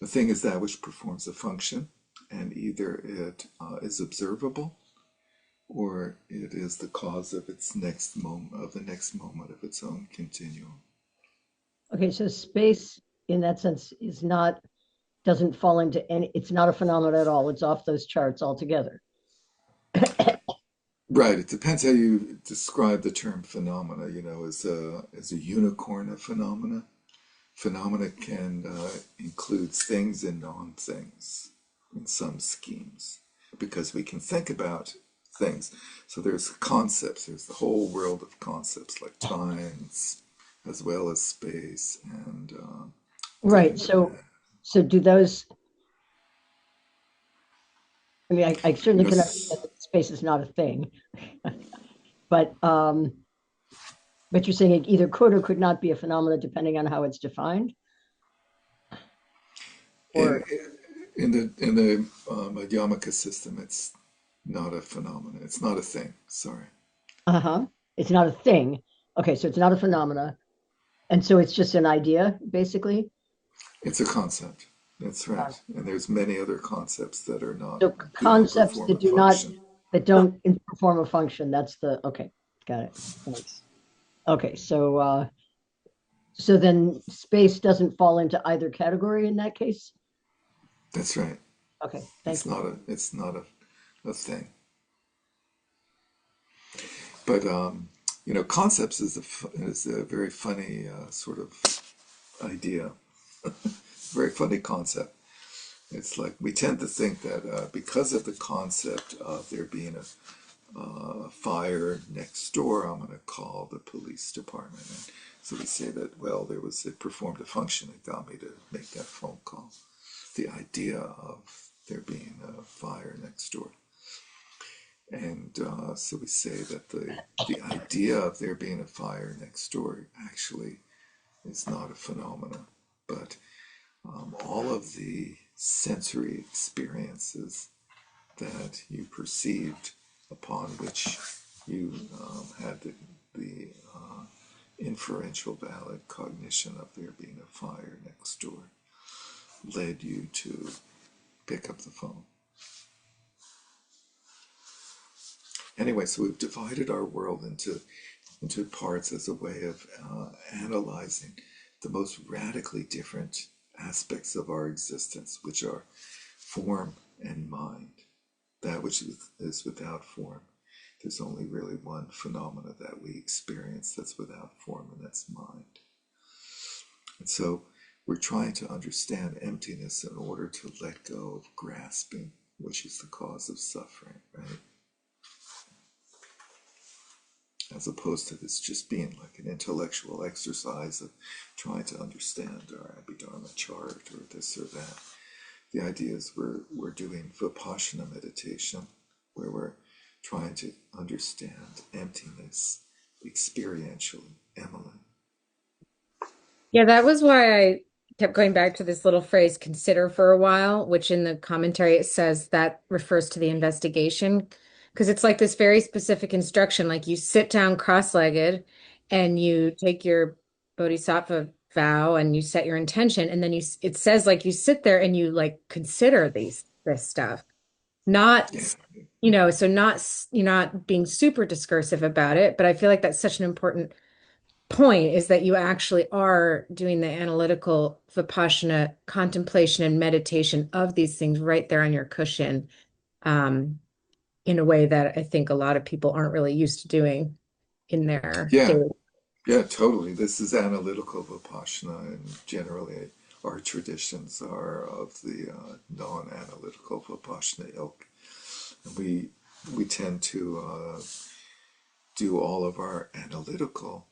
a thing is that which performs a function, and either it is observable, or it is the cause of the next moment of its own continuum. Okay, so space in that sense doesn't fall into any. It's not a phenomenon at all. It's off those charts altogether. Right. It depends how you describe the term phenomena. As a unicorn of phenomena. Phenomena can include things and non-things in some schemes, because we can think about things. So there's concepts. There's the whole world of concepts, like times, as well as space and good Right. and bad. So do those? I mean, I You certainly know, can understand that space is not a thing, but you're saying it either could or could not be a phenomenon depending on how it's defined, in or in the Madhyamaka system, it's not a phenomenon. It's not a thing. Sorry. it's not a thing. Okay, so it's not a phenomena, and so it's just an idea, basically. It's a concept. That's right. And there's many other concepts that are not, So do not concepts perform that a do not, function. that don't perform a function. That's the, okay, got it. Thanks. Okay, so then space doesn't fall into either category in that case? That's right. Okay, thank you. It's not a thing. But concepts is a very funny sort of idea. Very funny concept. It's like we tend to think that because of the concept of there being a fire next door, I'm going to call the police department. And so we say that, well, it performed a function. It got me to make that phone call. The idea of there being a fire next door. And so we say that the idea of there being a fire next door actually is not a phenomenon, but all of the sensory experiences that you perceived upon which you had the inferential valid cognition of there being a fire next door led you to pick up the phone. Anyway, so we've divided our world into parts as a way of analyzing the most radically different aspects of our existence, which are form and mind. That which is without form. There's only really one phenomena that we experience that's without form, and that's mind. And so we're trying to understand emptiness in order to let go of grasping, which is the cause of suffering, right? As opposed to this just being like an intellectual exercise of trying to understand our Abhidharma chart or this or that. The idea is we're doing Vipassana meditation, where we're trying to understand emptiness experientially. Emily. Yeah, that was why I kept going back to this little phrase, consider for a while, which in the commentary it says that refers to the investigation. Because it's like this very specific instruction, like you sit down cross-legged and you take your bodhisattva vow and you set your intention, and then it says like you sit there and you like consider this stuff. Not, Yeah, so you're not being super discursive about it, but I feel like that's such an important point is that you actually are doing the analytical Vipassana contemplation and meditation of these things right there on your cushion, um, in a way that I think a lot of people aren't really used to doing in their yeah, daily. yeah, totally. This is analytical Vipassana, and generally our traditions are of the non-analytical Vipassana ilk. And we tend to do all of our analytical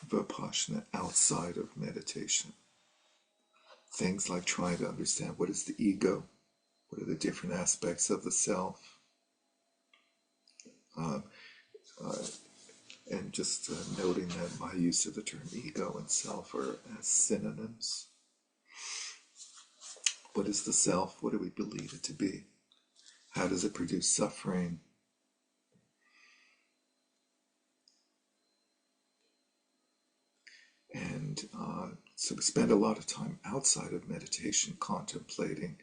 Vipassana outside of meditation. Things like trying to understand what is the ego, what are the different aspects of the self, uh, uh, and just noting that my use of the term ego and self are as synonyms. What is the self? What do we believe it to be? How does it produce suffering? And so we spend a lot of time outside of meditation contemplating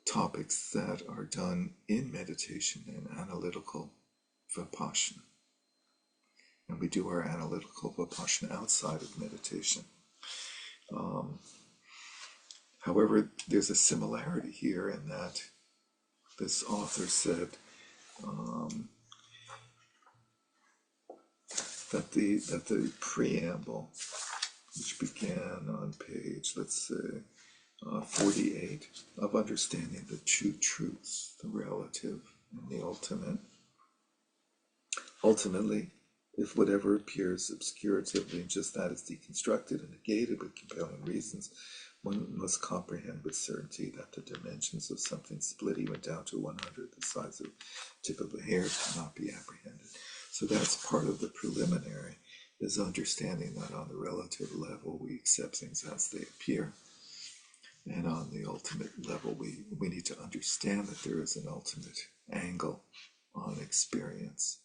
topics that are done in meditation and analytical Vipassana. And we do our analytical Vipassana outside of meditation. However, there's a similarity here in that this author said that the preamble, which began on page, let's say, 48, of understanding the two truths, the relative and the ultimate. Ultimately, if whatever appears obscuratively and just that is deconstructed and negated with compelling reasons, one must comprehend with certainty that the dimensions of something split even down to 100, the size of the tip of a hair, cannot be apprehended. So that's part of the preliminary, is understanding that on the relative level we accept things as they appear. And on the ultimate level, we need to understand that there is an ultimate angle on experience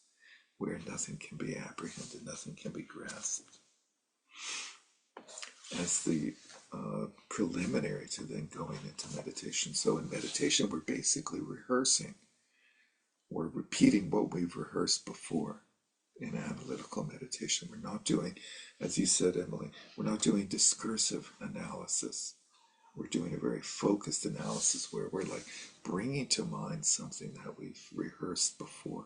where nothing can be apprehended, nothing can be grasped. as the preliminary to then going into meditation. So in meditation, we're basically rehearsing, we're repeating what we've rehearsed before. In analytical meditation, we're not doing, as you said, Emily, we're not doing discursive analysis. We're doing a very focused analysis where we're like bringing to mind something that we've rehearsed before.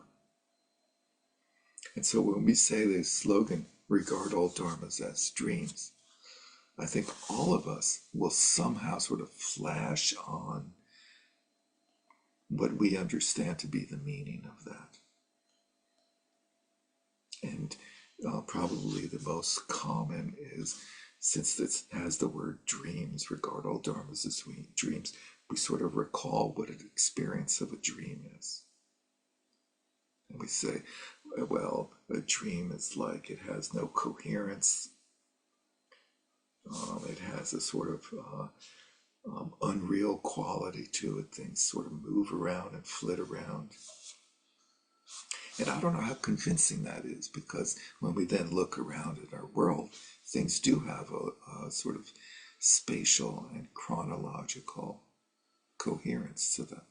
And so when we say the slogan, regard all dharmas as dreams, I think all of us will somehow sort of flash on what we understand to be the meaning of that. And probably the most common is, since this has the word dreams, regard all dharmas as dreams, we sort of recall what an experience of a dream is. And we say, well, a dream is like it has no coherence. It has a sort of unreal quality to it. Things sort of move around and flit around. And I don't know how convincing that is, because when we then look around at our world, things do have a sort of spatial and chronological coherence to them.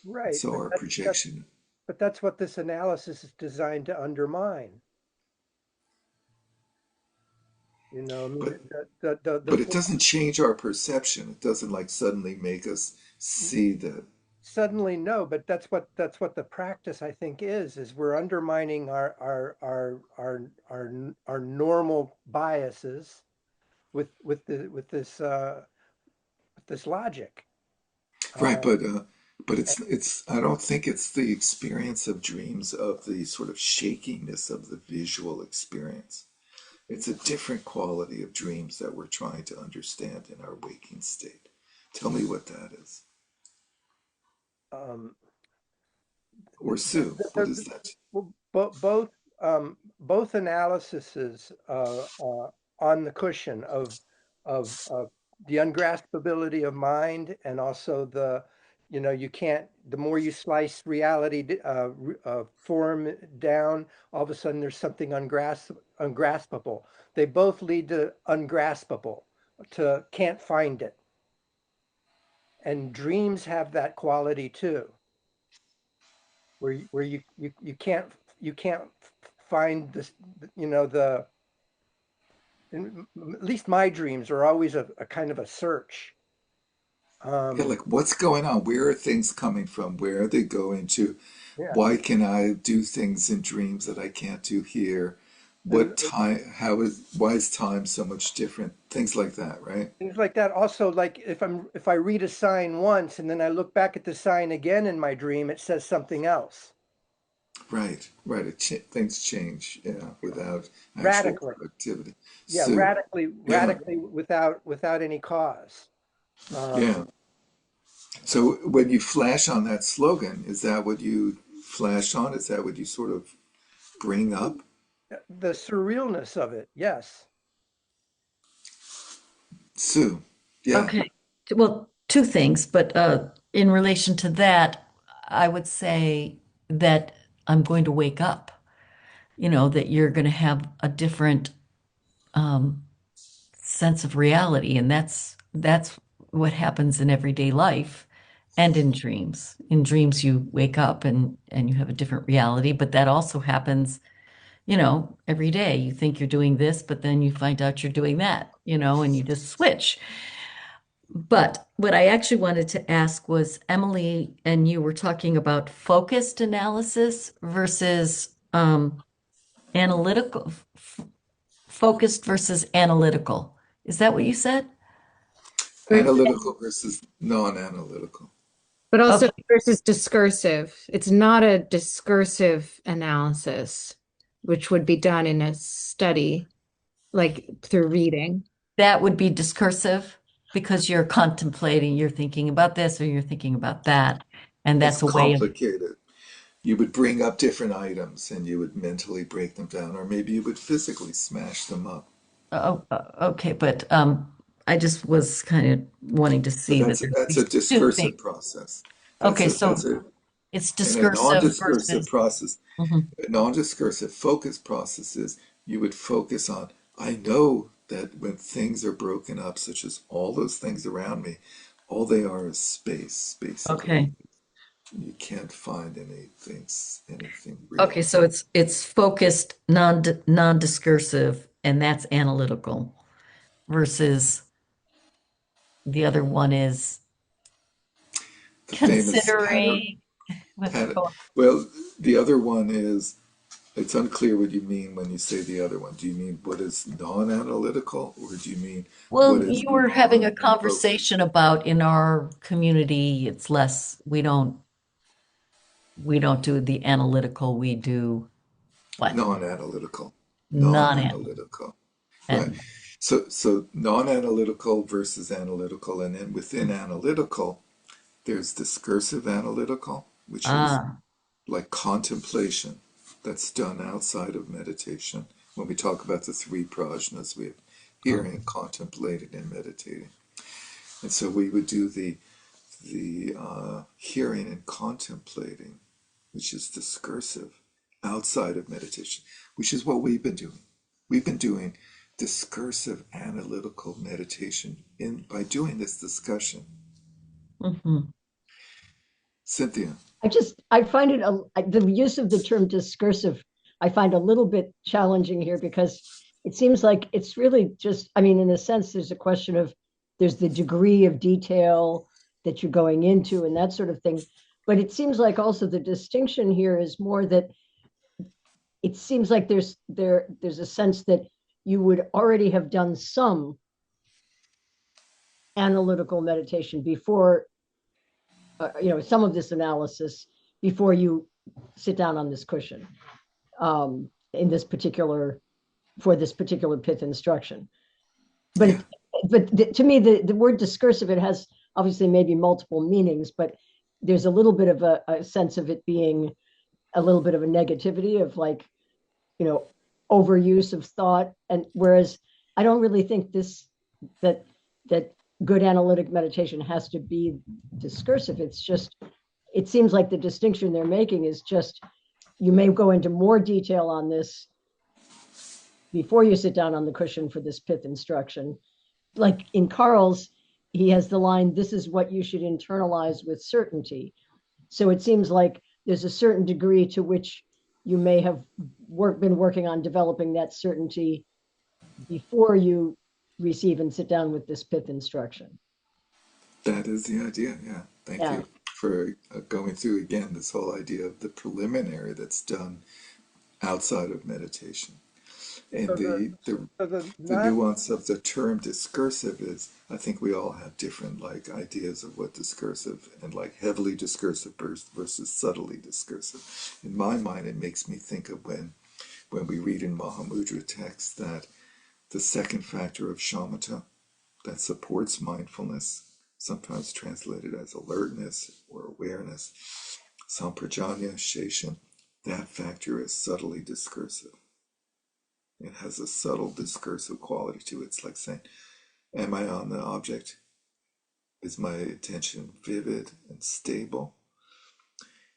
And Right, so our projection. but that's what this analysis is designed to undermine. You know, I mean, But the but it doesn't change our perception. It doesn't like suddenly make us see that. suddenly no, but that's what the practice I think is we're undermining our normal biases with this logic. Right, Uh, but it's I don't think it's the experience of dreams of the sort of shakiness of the visual experience. It's a different quality of dreams that we're trying to understand in our waking state. Tell me what that is. um, Or Sue, what is that? well, both analyses on the cushion of the ungraspability of mind, and also you can't, the more you slice reality form down, all of a sudden there's something ungraspable. They both lead to ungraspable, to can't find it, and dreams have that quality too, where you can't find this, the at least my dreams are always a kind of a search. Yeah, um like what's going on? Where are things coming from? Where are they going to? yeah, Why can I do things in dreams that I can't do here? and What time, why is time so much different? Things like that, right? things like that. Also, like if I read a sign once and then I look back at the sign again in my dream, it says something else Right, right. Things change, yeah, without actual radically. productivity. Yeah, Sue, yeah, radically without any cause. yeah. um So when you flash on that slogan, is that what you flash on? Is that what you sort of bring up? the surrealness of it, yes. Sue, yeah. Okay. Well, two things, but in relation to that, I would say that I'm going to wake up, that you're going to have a different um, sense of reality, and that's what happens in everyday life and in dreams. In dreams, you wake up and you have a different reality, but that also happens, every day. You think you're doing this, but then you find out you're doing that, and you just switch. But what I actually wanted to ask was, Emily and you were talking about focused analysis versus analytical, focused versus analytical. Is that what you said? Analytical versus non-analytical. But also Okay, versus discursive. It's not a discursive analysis, which would be done in a study, like through reading. that would be discursive because you're contemplating, you're thinking about this or you're thinking about that. And It's that's a way of, complicated. You would bring up different items and you would mentally break them down, or maybe you would physically smash them up. oh, okay, but I just was kind of wanting to But see that there's that's a these two things. discursive process. Okay, That's so a it's and a discursive non-discursive versus, process. Mhm. A non-discursive focus process is you would focus on I know that when things are broken up, such as all those things around me, all they are is space, basically. Okay. You can't find anything Okay, real. so it's focused, non-discursive, and that's analytical versus the other one is The famous considering what's pan, going. well, the other one is, it's unclear what you mean when you say the other one. Do you mean what is non-analytical, or do you mean what Well, is you were having a non-evocative? conversation about in our community, it's less, we don't do the analytical, we do what? Non-analytical. Non-analytical. Non-analytical. Right. And So non-analytical versus analytical, and then within analytical, there's discursive analytical, which is ah, like contemplation that's done outside of meditation. When we talk about the three prajnas, we have oh, hearing, contemplating, and meditating. And so we would do the hearing and contemplating, which is discursive, outside of meditation, which is what we've been doing. We've been doing discursive analytical meditation in by doing this discussion. mhm. Cynthia, I find the use of the term discursive, I find a little bit challenging here because it seems like it's really just, I mean, in a sense, there's a question of there's the degree of detail that you're going into and that sort of thing. But it seems like also the distinction here is more that it seems like there's a sense that you would already have done some analytical meditation before, some of this analysis before you sit down on this cushion, in this particular for this particular pith instruction. But yeah, to me, the word discursive, it has obviously maybe multiple meanings, but there's a little bit of a sense of it being a little bit of a negativity of like, you know, overuse of thought. And whereas I don't really think that that good analytic meditation has to be discursive. It's just, it seems like the distinction they're making is just you may go into more detail on this before you sit down on the cushion for this pith instruction. Like in Carl's, he has the line, "This is what you should internalize with certainty." So it seems like there's a certain degree to which you may have been working on developing that certainty before you receive and sit down with this pith instruction. that is the idea. Yeah, thank Yeah. you for going through again this whole idea of the preliminary that's done outside of meditation. And So the so the the non nuance of the term discursive is, I think we all have different like ideas of what discursive, and like heavily discursive versus subtly discursive. In my mind, it makes me think of when we read in Mahamudra text that the second factor of shamatha that supports mindfulness, sometimes translated as alertness or awareness, samprajanya, sheshan, that factor is subtly discursive. It has a subtle discursive quality to it. It's like saying, am I on the object? Is my attention vivid and stable?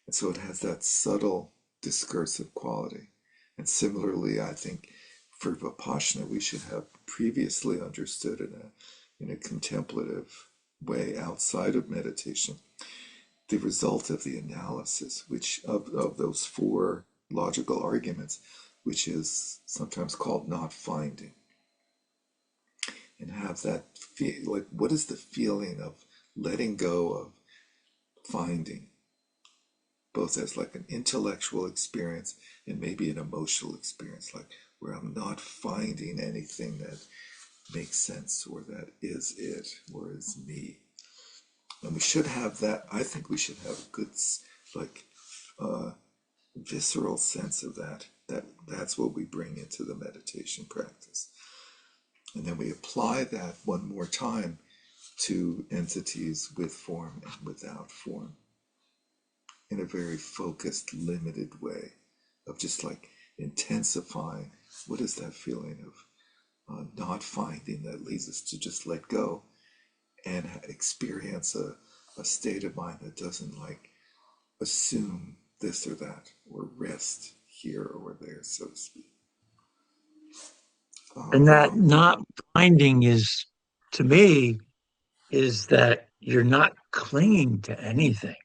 And so it has that subtle discursive quality. And similarly, I think for Vipassana, we should have previously understood in a contemplative way outside of meditation the result of the analysis, which of those four logical arguments, which is sometimes called not finding, and have that feel like, what is the feeling of letting go of finding, both as like an intellectual experience and maybe an emotional experience, like where I'm not finding anything that makes sense or that is it or is me. And we should have that. I think we should have a good like visceral sense of that's what we bring into the meditation practice, and then we apply that one more time to entities with form and without form in a very focused, limited way of just like intensifying what is that feeling of not finding that leads us to just let go and experience a state of mind that doesn't like assume this or that or rest here or there, so to speak. And that Well, not finding is, to me, is that you're not clinging to anything.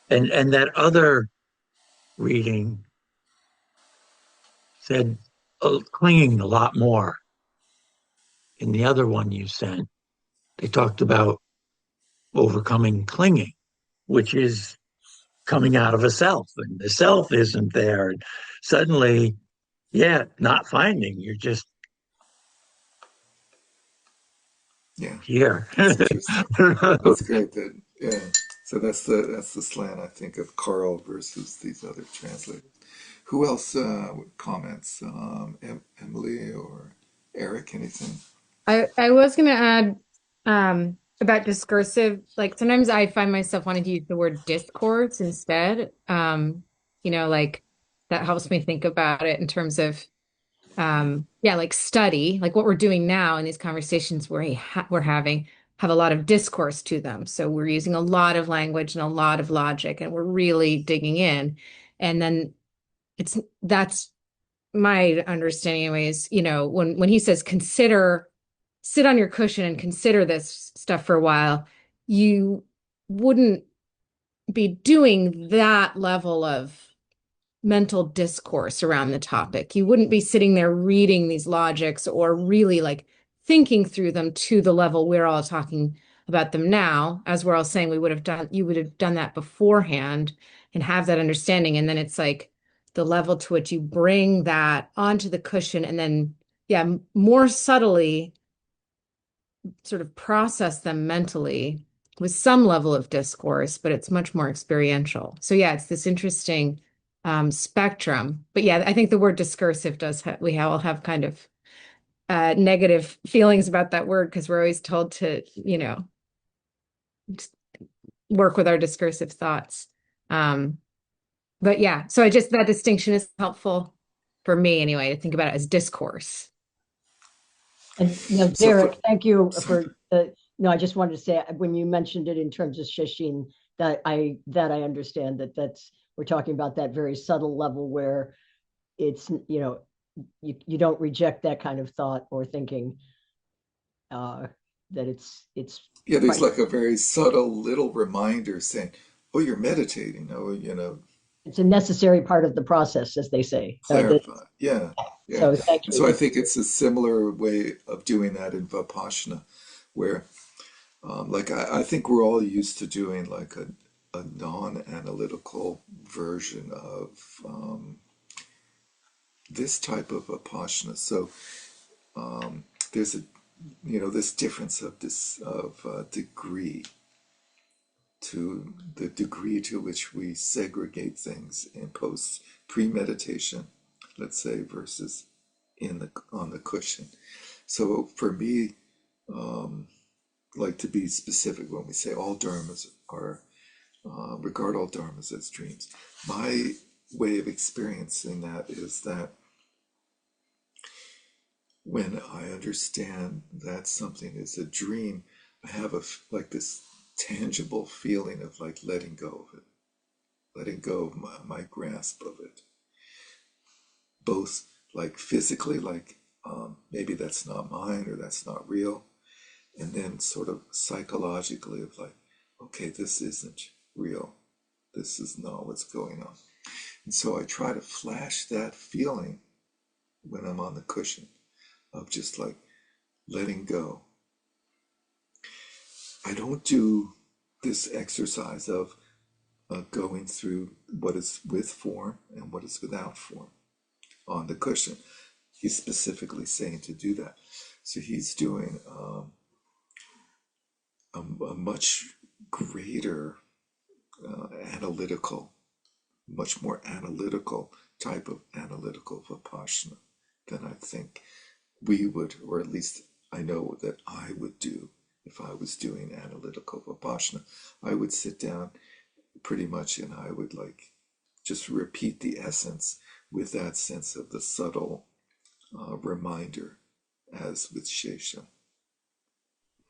And that other reading said clinging a lot more. In the other one you sent, they talked about overcoming clinging, which is coming out of a self, and the self isn't there. And suddenly, yeah, not finding, you're just yeah, here. that's interesting. That's great. That yeah. So that's the slant I think of Carl versus these other translators. Who else comments? Emily or Eric? Anything? I was gonna add about discursive, like sometimes I find myself wanting to use the word discourse instead. Like that helps me think about it in terms of yeah, like study, like what we're doing now in these conversations we're having have a lot of discourse to them. So we're using a lot of language and a lot of logic, and we're really digging in. And then that's my understanding anyways, when he says sit on your cushion and consider this stuff for a while, you wouldn't be doing that level of mental discourse around the topic. You wouldn't be sitting there reading these logics or really like thinking through them to the level we're all talking about them now. As we're all saying, you would have done that beforehand and have that understanding. And then it's like the level to which you bring that onto the cushion and then, yeah, more subtly sort of process them mentally with some level of discourse, but it's much more experiential. So yeah, it's this interesting spectrum. But yeah, I think the word discursive we all have kind of negative feelings about that word because we're always told to, just work with our discursive thoughts. Um, but yeah, so that distinction is helpful for me anyway, to think about it as discourse. And So for Derek, thank you sorry. for the. No, I just wanted to say when you mentioned it in terms of Shishin, that I understand that's we're talking about that very subtle level where it's you don't reject that kind of thought or thinking, uh, that it's Yeah, there's right. like a very subtle little reminder saying, "Oh, you're meditating." Oh, It's a necessary part of the process, as they say. clarify. Yeah, yeah. So thank And so I you. think it's a similar way of doing that in Vipassana, where like I think we're all used to doing like a non-analytical version of this type of Vipassana. So there's a this difference of degree to the degree to which we segregate things in post pre-meditation, let's say, versus in the on the cushion. So for me, like to be specific when we say all dharmas are regard all dharmas as dreams. My way of experiencing that is that when I understand that something is a dream, I have like this tangible feeling of like letting go of it, letting go of my grasp of it, both like physically, like maybe that's not mine or that's not real, and then sort of psychologically of like, okay, this isn't real. This is not what's going on. And so I try to flash that feeling when I'm on the cushion of just like letting go. I don't do this exercise of going through what is with form and what is without form on the cushion. He's specifically saying to do that. So he's doing a much greater analytical, much more analytical type of analytical Vipassana than I think we would, or at least I know that I would do if I was doing analytical Vipassana. I would sit down pretty much and I would like just repeat the essence with that sense of the subtle reminder as with Shesha.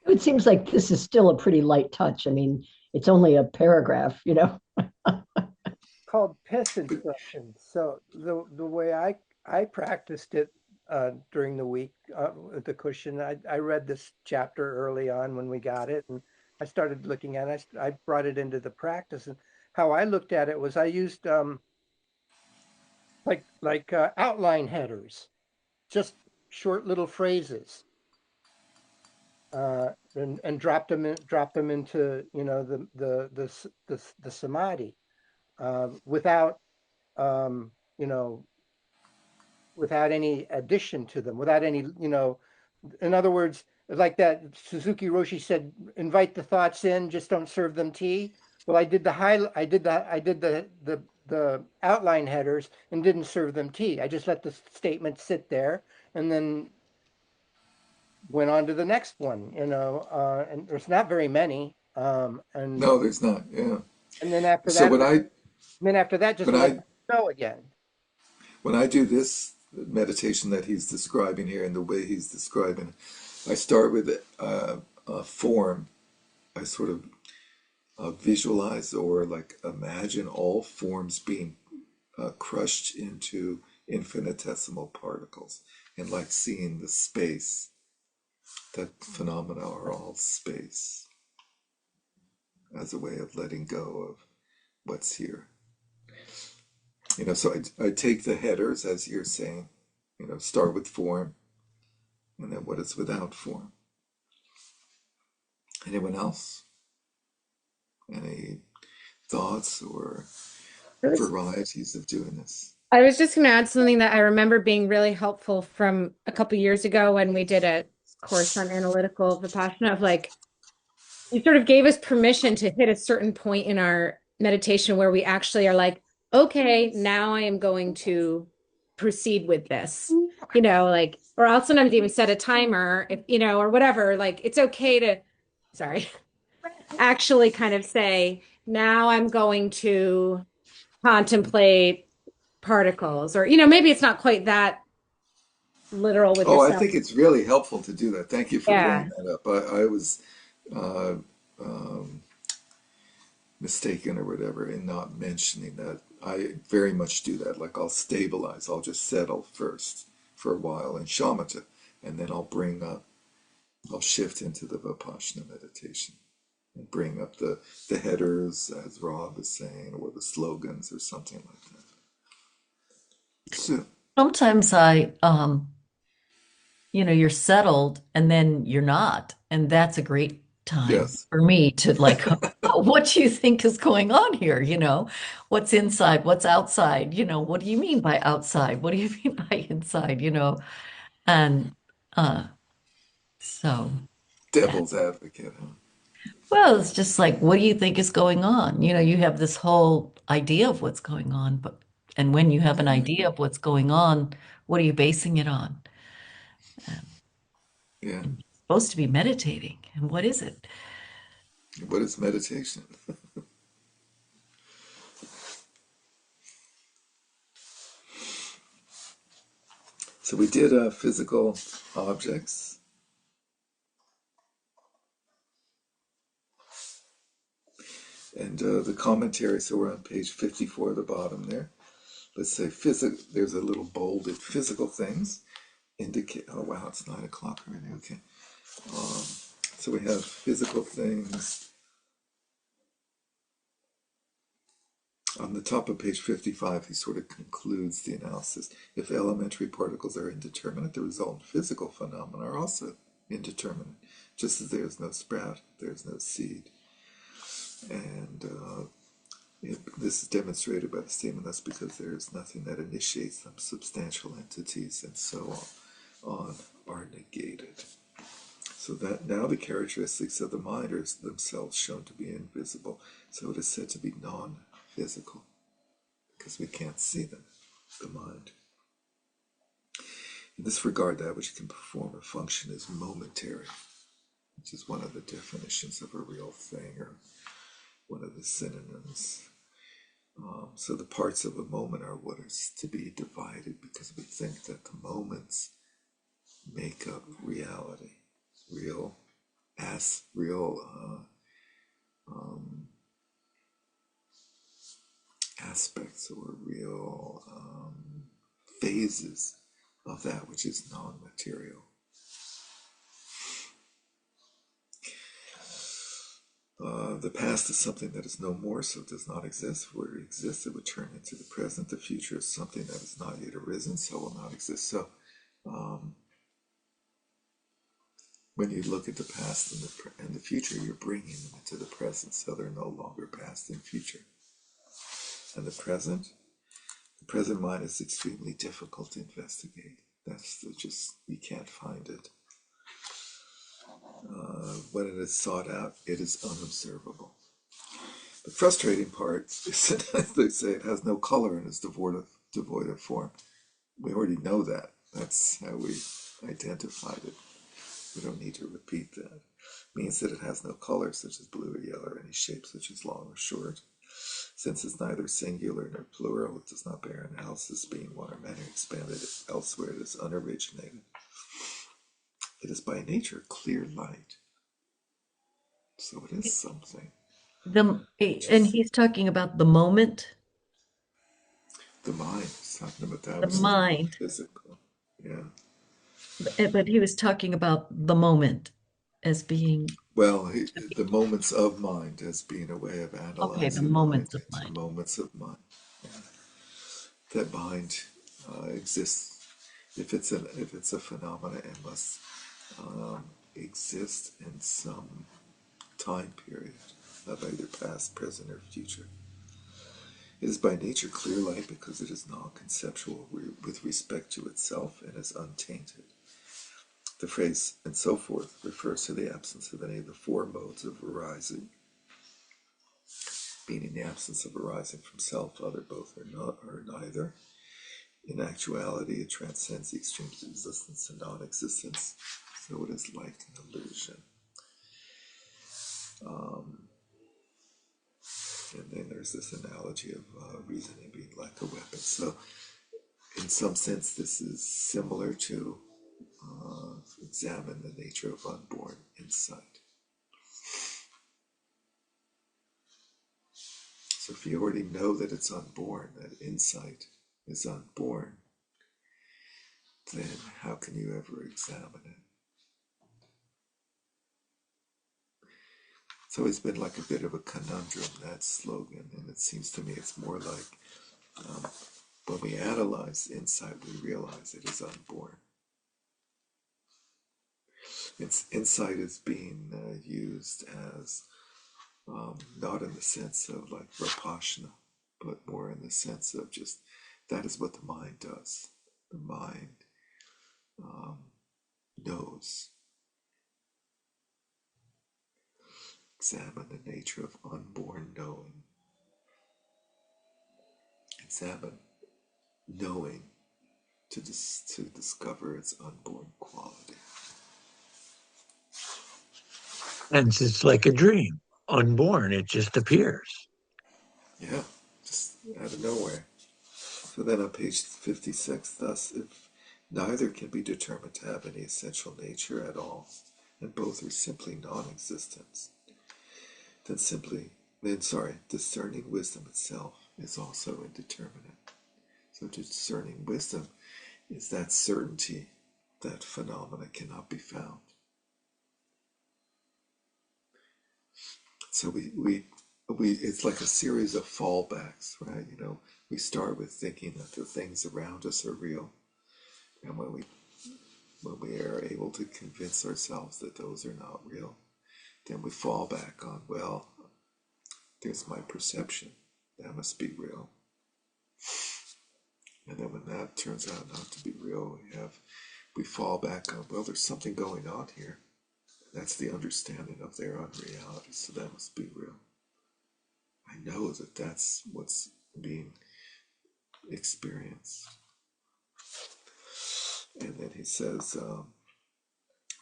It seems like this is still a pretty light touch. I mean, it's only a paragraph. Called Pith But Instructions. So the way I practiced it during the week with the cushion. I read this chapter early on when we got it, and I started looking at it. I brought it into the practice, and how I looked at it was I used outline headers, just short little phrases, and dropped them into the samadhi without um, you know without any addition to them, without any, in other words, like that Suzuki Roshi said, invite the thoughts in, just don't serve them tea. Well, I did the outline headers and didn't serve them tea. I just let the statement sit there and then went on to the next one, and there's not very many. No, there's not. Yeah. And then after So that, just when let I it go again. when I do this meditation that he's describing here and the way he's describing, I start with a form. I sort of visualize or like imagine all forms being crushed into infinitesimal particles, and like seeing the space, that phenomena are all space, as a way of letting go of what's here. So I take the headers, as you're saying, start with form, and then what is without form. Anyone else? Any thoughts or varieties of doing this? I was just going to add something that I remember being really helpful from a couple years ago when we did a course on analytical Vipassana of like, you sort of gave us permission to hit a certain point in our meditation where we actually are like, okay, now I am going to proceed with this, like, or I'll sometimes even set a timer if, or whatever, like it's okay to, sorry, actually kind of say, now I'm going to contemplate particles, or maybe it's not quite that literal with Oh, I yourself. think it's really helpful to do that. Thank you for Yeah. bringing that up. I was uh, um, mistaken or whatever in not mentioning that. I very much do that. Like I'll stabilize, I'll just settle first for a while in shamatha, and then I'll shift into the Vipassana meditation and bring up the headers, as Rob is saying, or the slogans or something like that. So, Sometimes you're settled and then you're not. And that's a great time yes. for me to like, what do you think is going on here? What's inside, what's outside? What do you mean by outside? What do you mean by inside? And uh, so, yeah. Devil's advocate, huh? Well, it's just like, what do you think is going on? You have this whole idea of what's going on, and when you have an idea of what's going on, what are you basing it on? Yeah. And you're supposed to be meditating, and what is it? What is meditation? So we did physical objects, and the commentary. So we're on page 54 at the bottom there. Let's say physical. There's a little bolded physical things indicate. Oh wow, it's 9 o'clock already. Okay. Um, so we have physical things on the top of page 55. He sort of concludes the analysis. If elementary particles are indeterminate, the resultant physical phenomena are also indeterminate. Just as there is no sprout, there is no seed. And this is demonstrated by the statement that's because there is nothing that initiates them. Substantial entities and so on are negated. So that now the characteristics of the mind are themselves shown to be invisible. So it is said to be non-physical because we can't see them, the mind. In this regard, that which can perform a function is momentary, which is one of the definitions of a real thing, or one of the synonyms. So the parts of a moment are what is to be divided because we think that the moments make up reality, real aspects or real phases of that which is non-material. The past is something that is no more, so it does not exist. Were it exists, it would turn into the present. The future is something that has not yet arisen, so will not exist. So when you look at the past and the future, you're bringing them into the present, so they're no longer past and future. And the present mind is extremely difficult to investigate. You can't find it. When it is sought out, it is unobservable. The frustrating part is that, as they say, it has no color and is devoid of form. We already know that. That's how we identified it. We don't need to repeat that. It means that it has no color, such as blue or yellow, or any shape, such as long or short. Since it's neither singular nor plural, it does not bear analysis, being one or many expanded elsewhere. It is unoriginated. It is by nature clear light. So it is something. And he's talking about the moment, The mind is talking about that, the which is the mind, physical. Yeah. but he was talking about the moment as being, Well, the moments of mind as being a way of okay, the analyzing mind. moments of The mind. moments of mind. That mind exists. If it's a phenomena, it must exist in some time period of either past, present, or future. It is by nature clear light because it is non-conceptual with respect to itself and is untainted. The phrase "and so forth" refers to the absence of any of the four modes of arising, meaning the absence of arising from self, other, both, or not, or neither. In actuality, it transcends the extremes of existence and non-existence, so it is like an illusion. And then there's this analogy of reasoning being like a weapon. So, in some sense, this is similar to examine the nature of unborn insight. So if you already know that it's unborn, that insight is unborn, then how can you ever examine it? It's always been like a bit of a conundrum, that slogan, and it seems to me it's more like when we analyze insight, we realize it is unborn. Insight is being used as not in the sense of like vipassana, but more in the sense of just that is what the mind does. The mind knows. Examine the nature of unborn knowing. Examine knowing to discover its unborn quality. And it's like a dream, unborn, it just appears. Yeah, just out of nowhere. So then on page 56, thus, if neither can be determined to have any essential nature at all, and both are simply non-existence, discerning wisdom itself is also indeterminate. So discerning wisdom is that certainty that phenomena cannot be found. So we it's like a series of fallbacks, right? We start with thinking that the things around us are real, and when we are able to convince ourselves that those are not real, then we fall back on, well, there's my perception, that must be real. And then when that turns out not to be real, we fall back on, well, there's something going on here. That's the understanding of their unreality, so that must be real. I know that that's what's being experienced. And then he says,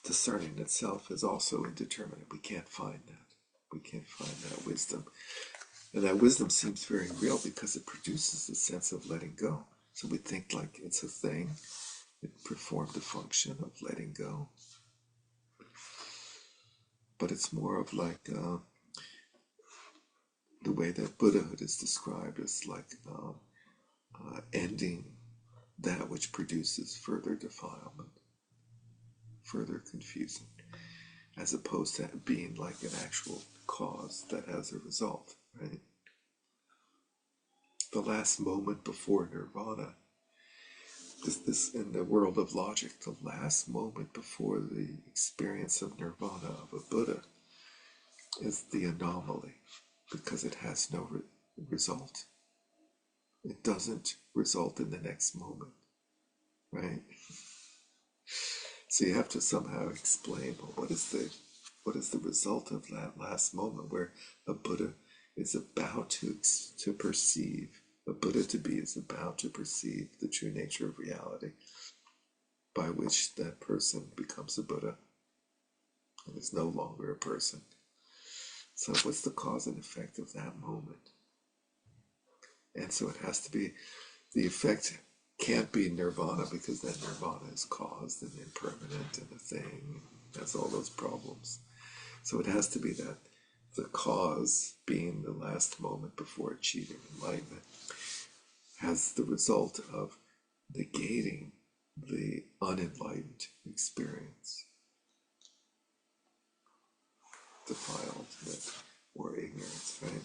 discerning itself is also indeterminate. We can't find that. We can't find that wisdom. And that wisdom seems very real because it produces a sense of letting go. So we think like it's a thing. It performed a function of letting go. But it's more of like the way that Buddhahood is described as like ending that which produces further defilement, further confusion, as opposed to being like an actual cause that has a result, right? The last moment before nirvana, this in the world of logic, the last moment before the experience of nirvana of a Buddha is the anomaly, because it has no result. It doesn't result in the next moment, right? So you have to somehow explain, well, what is the result of that last moment where a Buddha is about to perceive, a Buddha to be is about to perceive the true nature of reality, by which that person becomes a Buddha and is no longer a person. So what's the cause and effect of that moment? And so it has to be, the effect can't be nirvana, because then nirvana is caused and impermanent and a thing, and has all those problems. So it has to be that the cause, being the last moment before achieving enlightenment, has the result of negating the unenlightened experience, defilement or ignorance, right?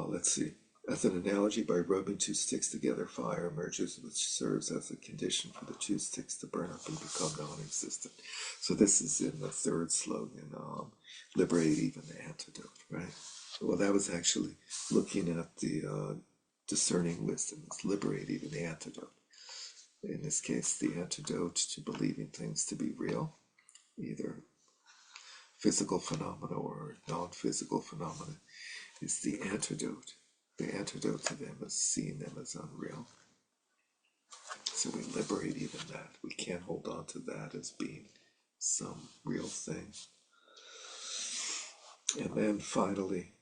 Let's see. As an analogy, by rubbing two sticks together, fire emerges, which serves as a condition for the two sticks to burn up and become non-existent. So this is in the third slogan, liberate even the antidote, right? Well, that was actually looking at the discerning wisdom, it's liberate even the antidote. In this case, the antidote to believing things to be real, either physical phenomena or non-physical phenomena, is the antidote. The antidote to them is seeing them as unreal. So we liberate even that. We can't hold on to that as being some real thing. And then finally,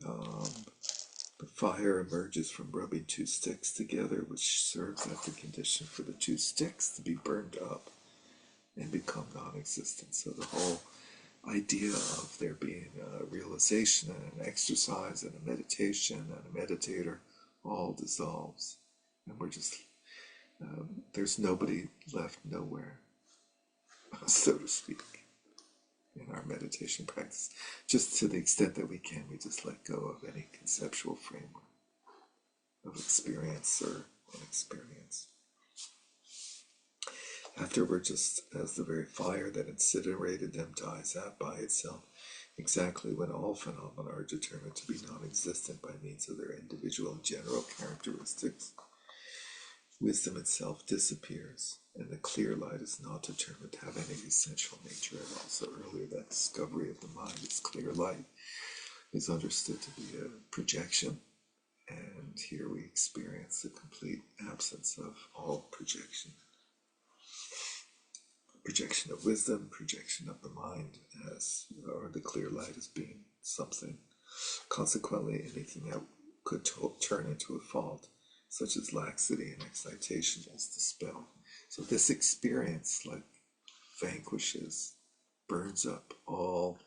the fire emerges from rubbing two sticks together, which serves as the condition for the two sticks to be burned up and become non-existent. So the whole idea of there being a realization and an exercise and a meditation and a meditator all dissolves, and we're just there's nobody left nowhere, so to speak, in our meditation practice. Just to the extent that we can, we just let go of any conceptual framework of experience or inexperience. Afterward, just as the very fire that incinerated them dies out by itself, exactly when all phenomena are determined to be non-existent by means of their individual and general characteristics, wisdom itself disappears, and the clear light is not determined to have any essential nature at all. So earlier, that discovery of the mind as clear light is understood to be a projection, and here we experience the complete absence of all projection. Projection of wisdom, projection of the mind as, or the clear light as being something. Consequently, anything that could turn into a fault, such as laxity and excitation, is dispelled. So this experience, like, vanquishes, burns up all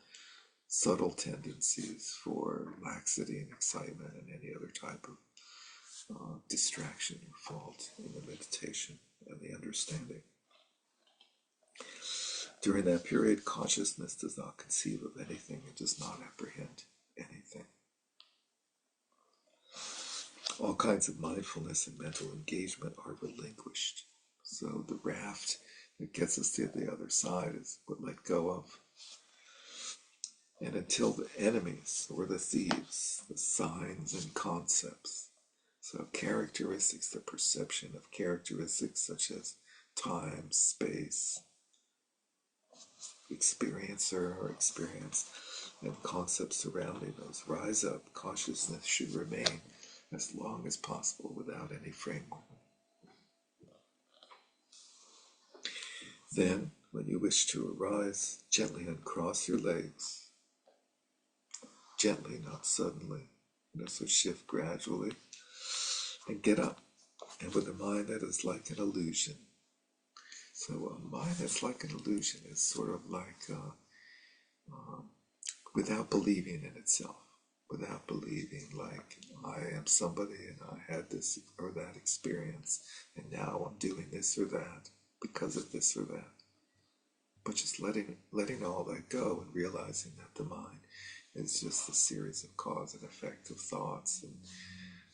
subtle tendencies for laxity and excitement and any other type of distraction or fault in the meditation and the understanding. During that period, consciousness does not conceive of anything, it does not apprehend anything. All kinds of mindfulness and mental engagement are relinquished. So the raft that gets us to the other side is what let go of. And until the enemies or the thieves, the signs and concepts, so characteristics, the perception of characteristics such as time, space, experiencer or experience, and concepts surrounding those rise up, consciousness should remain as long as possible without any framework. Then, when you wish to arise, gently uncross your legs. Gently, not suddenly. So shift gradually and get up. And with a mind that is like an illusion. So a mind that's like an illusion is sort of like without believing in itself, without believing like I am somebody and I had this or that experience and now I'm doing this or that because of this or that. But just letting all that go and realizing that the mind is just a series of cause and effect of thoughts and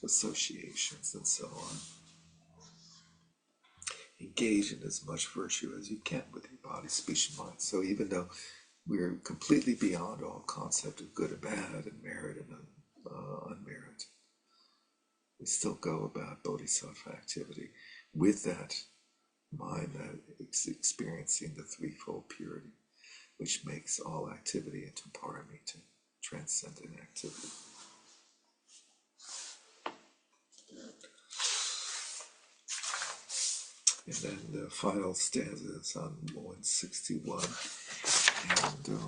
associations and so on. Engage in as much virtue as you can with your body, speech, and mind. So even though we're completely beyond all concept of good and bad and merit and unmerit, we still go about bodhisattva activity with that mind that is experiencing the threefold purity, which makes all activity into paramita, transcendent activity. And then the final stanza is on 161. And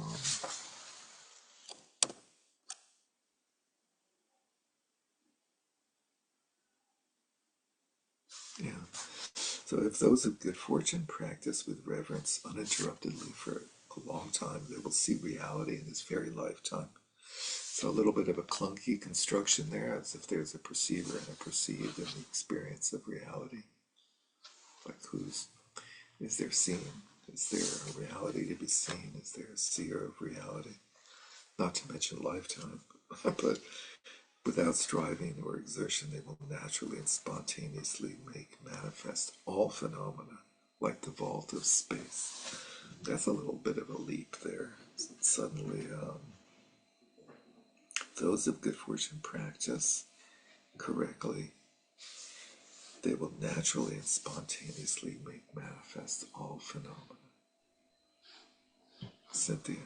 yeah. So if those of good fortune practice with reverence uninterruptedly for a long time, they will see reality in this very lifetime. So a little bit of a clunky construction there, as if there's a perceiver and a perceived in the experience of reality. Like is there seeing? Is there a reality to be seen? Is there a seer of reality? Not to mention lifetime, but without striving or exertion, they will naturally and spontaneously make manifest all phenomena, like the vault of space. That's a little bit of a leap there. Suddenly, those of good fortune practice correctly, they will naturally and spontaneously make manifest all phenomena. Cynthia.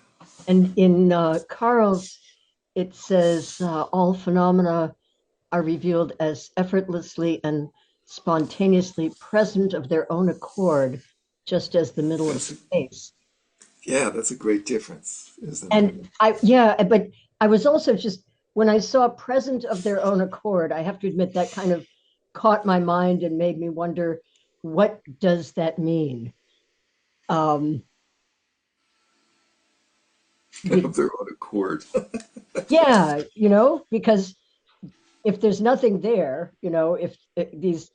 And in Carl's, it says all phenomena are revealed as effortlessly and spontaneously present of their own accord, just as the middle of space. Yeah, that's a great difference, isn't it? And but I was also just, when I saw present of their own accord, I have to admit that kind of caught my mind and made me wonder, what does that mean? Of their own accord. Yeah, because if there's nothing there, if these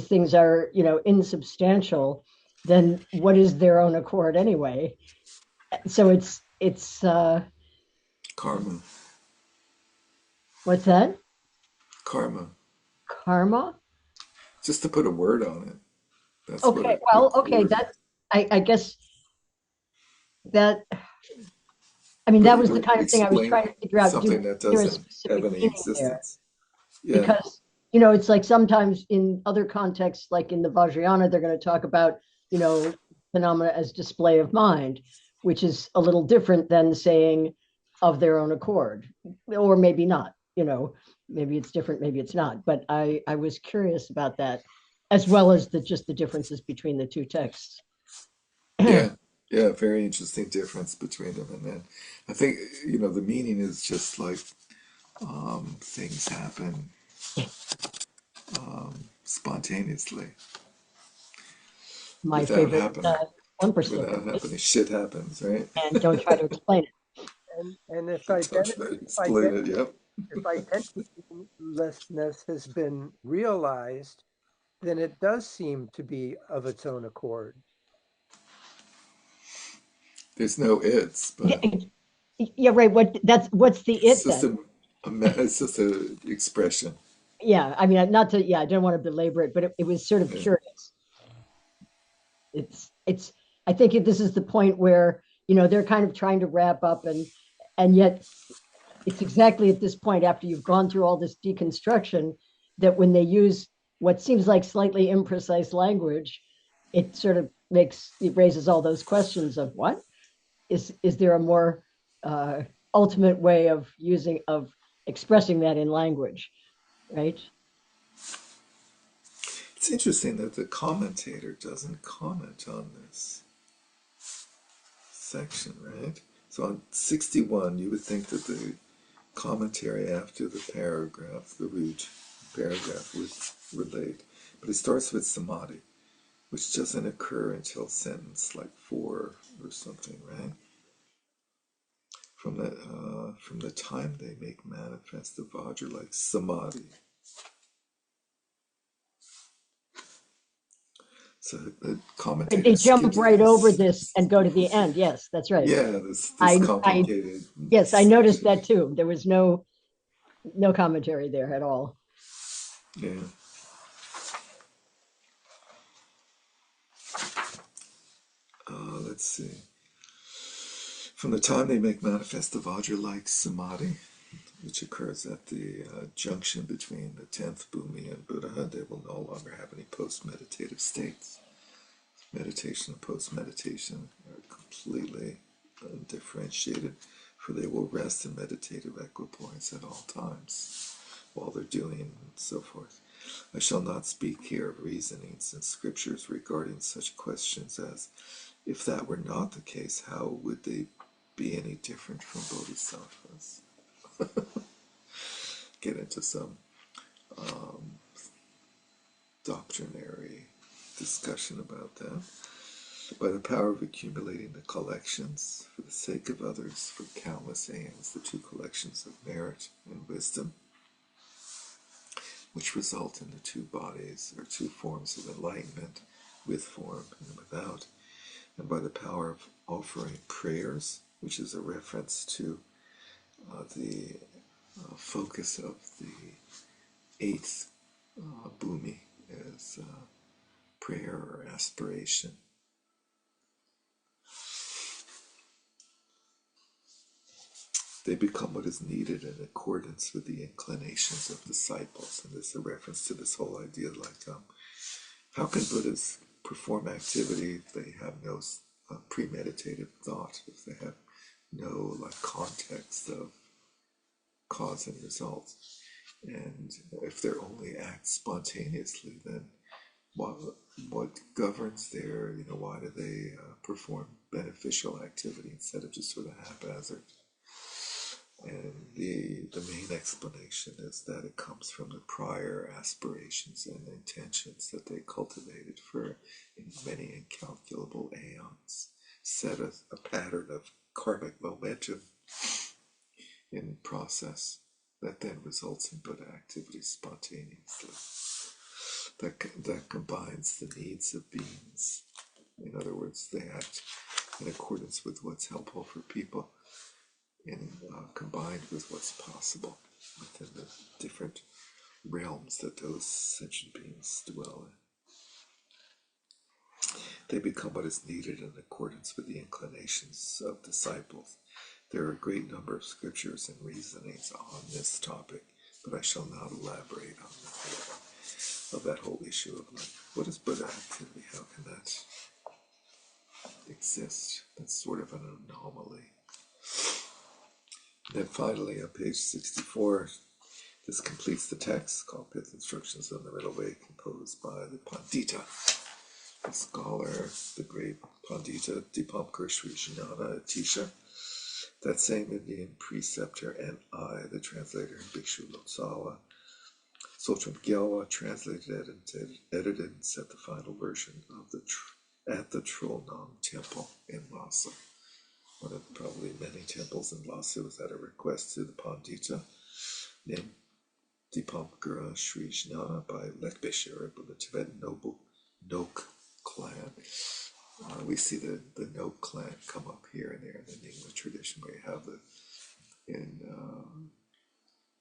things are, insubstantial, then what is their own accord anyway? So it's Karma. what's that? Karma. Karma? Just to put a word on it. That's what Okay, a well, good okay, word. that I guess that I mean But that it was the would kind of thing I was explain trying to figure out. something that Is there a doesn't have specific any meaning there? existence. Yeah. Because it's like sometimes in other contexts, like in the Vajrayana, they're going to talk about phenomena as display of mind, which is a little different than saying of their own accord, or maybe not. Maybe it's different, maybe it's not. But I was curious about that, as well as just the differences between the two texts. Yeah. Yeah. Very interesting difference between them. And then I think, the meaning is just like things happen spontaneously My without favorite happening. bumper sticker, Without happening. Shit happens, right? and don't try to explain it. And if Don't try to explain it. Yep. if identitylessness has been realized, then it does seem to be of its own accord. There's no it's, Yeah, but yeah, right. What's the it's it just then? it's just a expression. Yeah, I mean, not to, yeah, I don't want to belabor it, but it was sort of Yeah. curious. It's I think this is the point where they're kind of trying to wrap up, and yet it's exactly at this point, after you've gone through all this deconstruction, that when they use what seems like slightly imprecise language, it sort of raises all those questions of what is there a more uh, ultimate way of expressing that in language, right? It's interesting that the commentator doesn't comment on this section, right? So on 61, you would think that the commentary after the paragraph, the root paragraph, would relate. But it starts with samadhi, which doesn't occur until sentence like 4 or something, right? From the time they make manifest the Vajra like samadhi. So the They commentators skip jump to right over this. this and go to the end. Yes, that's right. Yeah, this I complicated yes, I noticed section. that too. There was no commentary there at all. Yeah. Let's see. From the time they make manifest the Vajra like samadhi, which occurs at the junction between the 10th Bhumi and Buddha, they will no longer have any post-meditative states. Meditation and post-meditation are completely undifferentiated, for they will rest in meditative equipoise at all times while they're doing and so forth. I shall not speak here of reasonings in scriptures regarding such questions as, if that were not the case, how would they be any different from bodhisattvas? Get into some doctrinary discussion about that. By the power of accumulating the collections for the sake of others for countless aeons, the two collections of merit and wisdom, which result in the two bodies or two forms of enlightenment, with form and without, and by the power of offering prayers, which is a reference to the focus of the eighth bhumi as prayer or aspiration. They become what is needed in accordance with the inclinations of disciples. And this is a reference to this whole idea like, how can Buddhas perform activity if they have no premeditated thought, if they have no context of cause and result? And if they only act spontaneously, then what governs their, why do they perform beneficial activity instead of just sort of haphazard? And the main explanation is that it comes from the prior aspirations and intentions that they cultivated for many incalculable aeons, set a pattern of karmic momentum in process that then results in Buddha activity spontaneously. That combines the needs of beings. In other words, they act in accordance with what's helpful for people, and combined with what's possible within the different realms that those sentient beings dwell in. They become what is needed in accordance with the inclinations of disciples. There are a great number of scriptures and reasonings on this topic, but I shall not elaborate on that whole issue of what is Buddha activity? How can that exist? That's sort of an anomaly. And then finally, on page 64, this completes the text called Pith Instructions on the Middle Way, composed by the Pandita, the scholar, the great Pandita Dipamkar Sri Jnana Atisha, that same Indian preceptor, and I, the translator, Bhikshu Lotsawa. Tsochon Gyalwa translated, edited, and set the final version of at the Trolnong Temple in Lhasa. One of probably many temples in Lhasa was at a request to the Pandita named Dipamkara Sri Jnana by Lekbe Sherab of the Tibetan noble Nok clan. We see the Nok clan come up here and there in the Nyingma tradition, where you have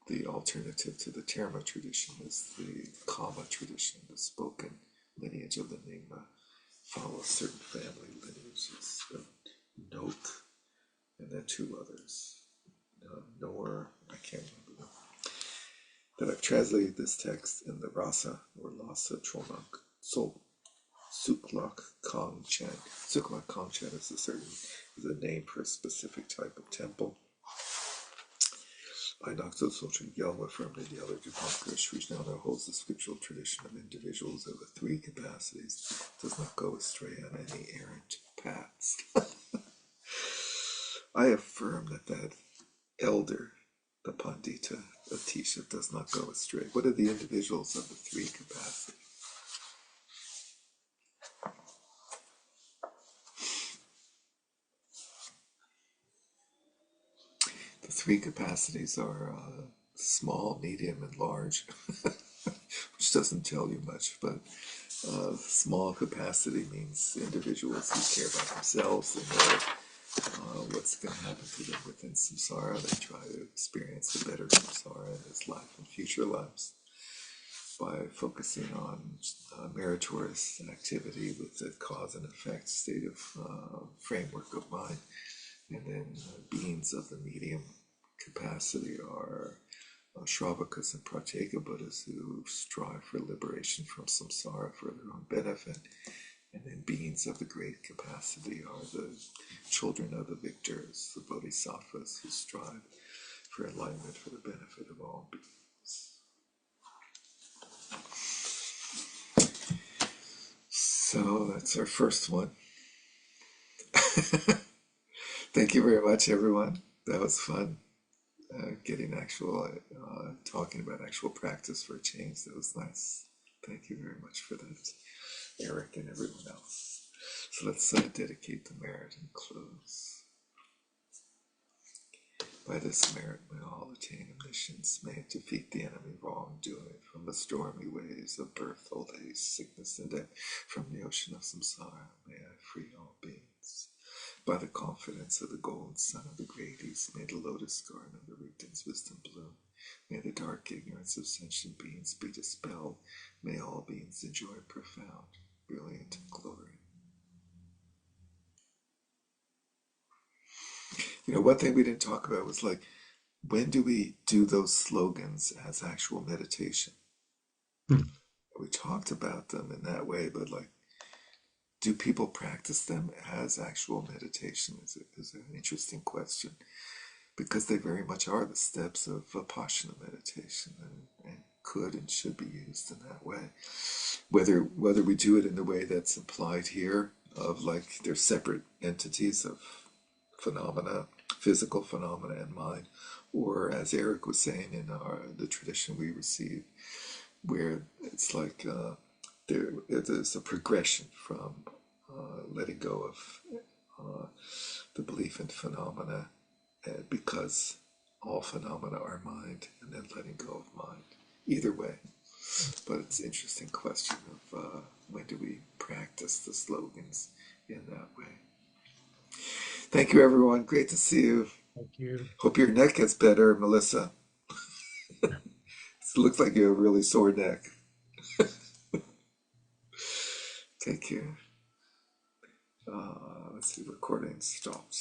the alternative to the Terma tradition is the Kama tradition. The spoken lineage of the Nyingma follows certain family lineages of Nok, and then two others, Nor, I can't remember them. That I've translated this text in the Rasa or Lhasa Tronak Suklak Kongchen. Suklak Kongchen is a name for a specific type of temple. I Nakso Tsochen Gyalwa affirmed that the other Dipamkara Sri Jnana holds the scriptural tradition of individuals of the three capacities, does not go astray on any errant paths. I affirm that elder, the Pandita Atisha, does not go astray. What are the individuals of the three capacities? three capacities are small, medium, and large, which doesn't tell you much, but small capacity means individuals who care about themselves. They know what's going to happen to them within samsara. They try to experience the better samsara in this life and future lives by focusing on meritorious activity with the cause and effect state of framework of mind. And then beings of the medium capacity are Shravakas and Pratyeka Buddhas who strive for liberation from samsara for their own benefit. And then beings of the great capacity are the children of the victors, the bodhisattvas who strive for enlightenment for the benefit of all beings. So that's our first one. Thank you very much, everyone. That was fun. Getting actual, talking about actual practice for a change. That was nice. Thank you very much for that, Eric and everyone else. So let's dedicate the merit and close. By this merit may all attain omniscience, may it defeat the enemy wrongdoing from the stormy waves of birth, old age, sickness, and death, from the ocean of samsara. May I free all beings. By the confidence of the golden sun of the great east, may the lotus garden of the Rigton's wisdom bloom. May the dark ignorance of sentient beings be dispelled. May all beings enjoy profound, brilliant glory. You know, one thing we didn't talk about was like, when do we do those slogans as actual meditation? We talked about them in that way, but like, do people practice them as actual meditation? Is an interesting question, because they very much are the steps of Vipassana meditation, and could and should be used in that way. Whether we do it in the way that's implied here, of like they're separate entities of phenomena, physical phenomena and mind, or as Eric was saying in the tradition we received, where it's like there's a progression from letting go of the belief in phenomena, because all phenomena are mind, and then letting go of mind. Either way. But it's an interesting question of when do we practice the slogans in that way. Thank you, everyone. Great to see you. Thank you. Hope your neck gets better, Melissa. It looks like you have a really sore neck. Take care. Let's see, recording stopped.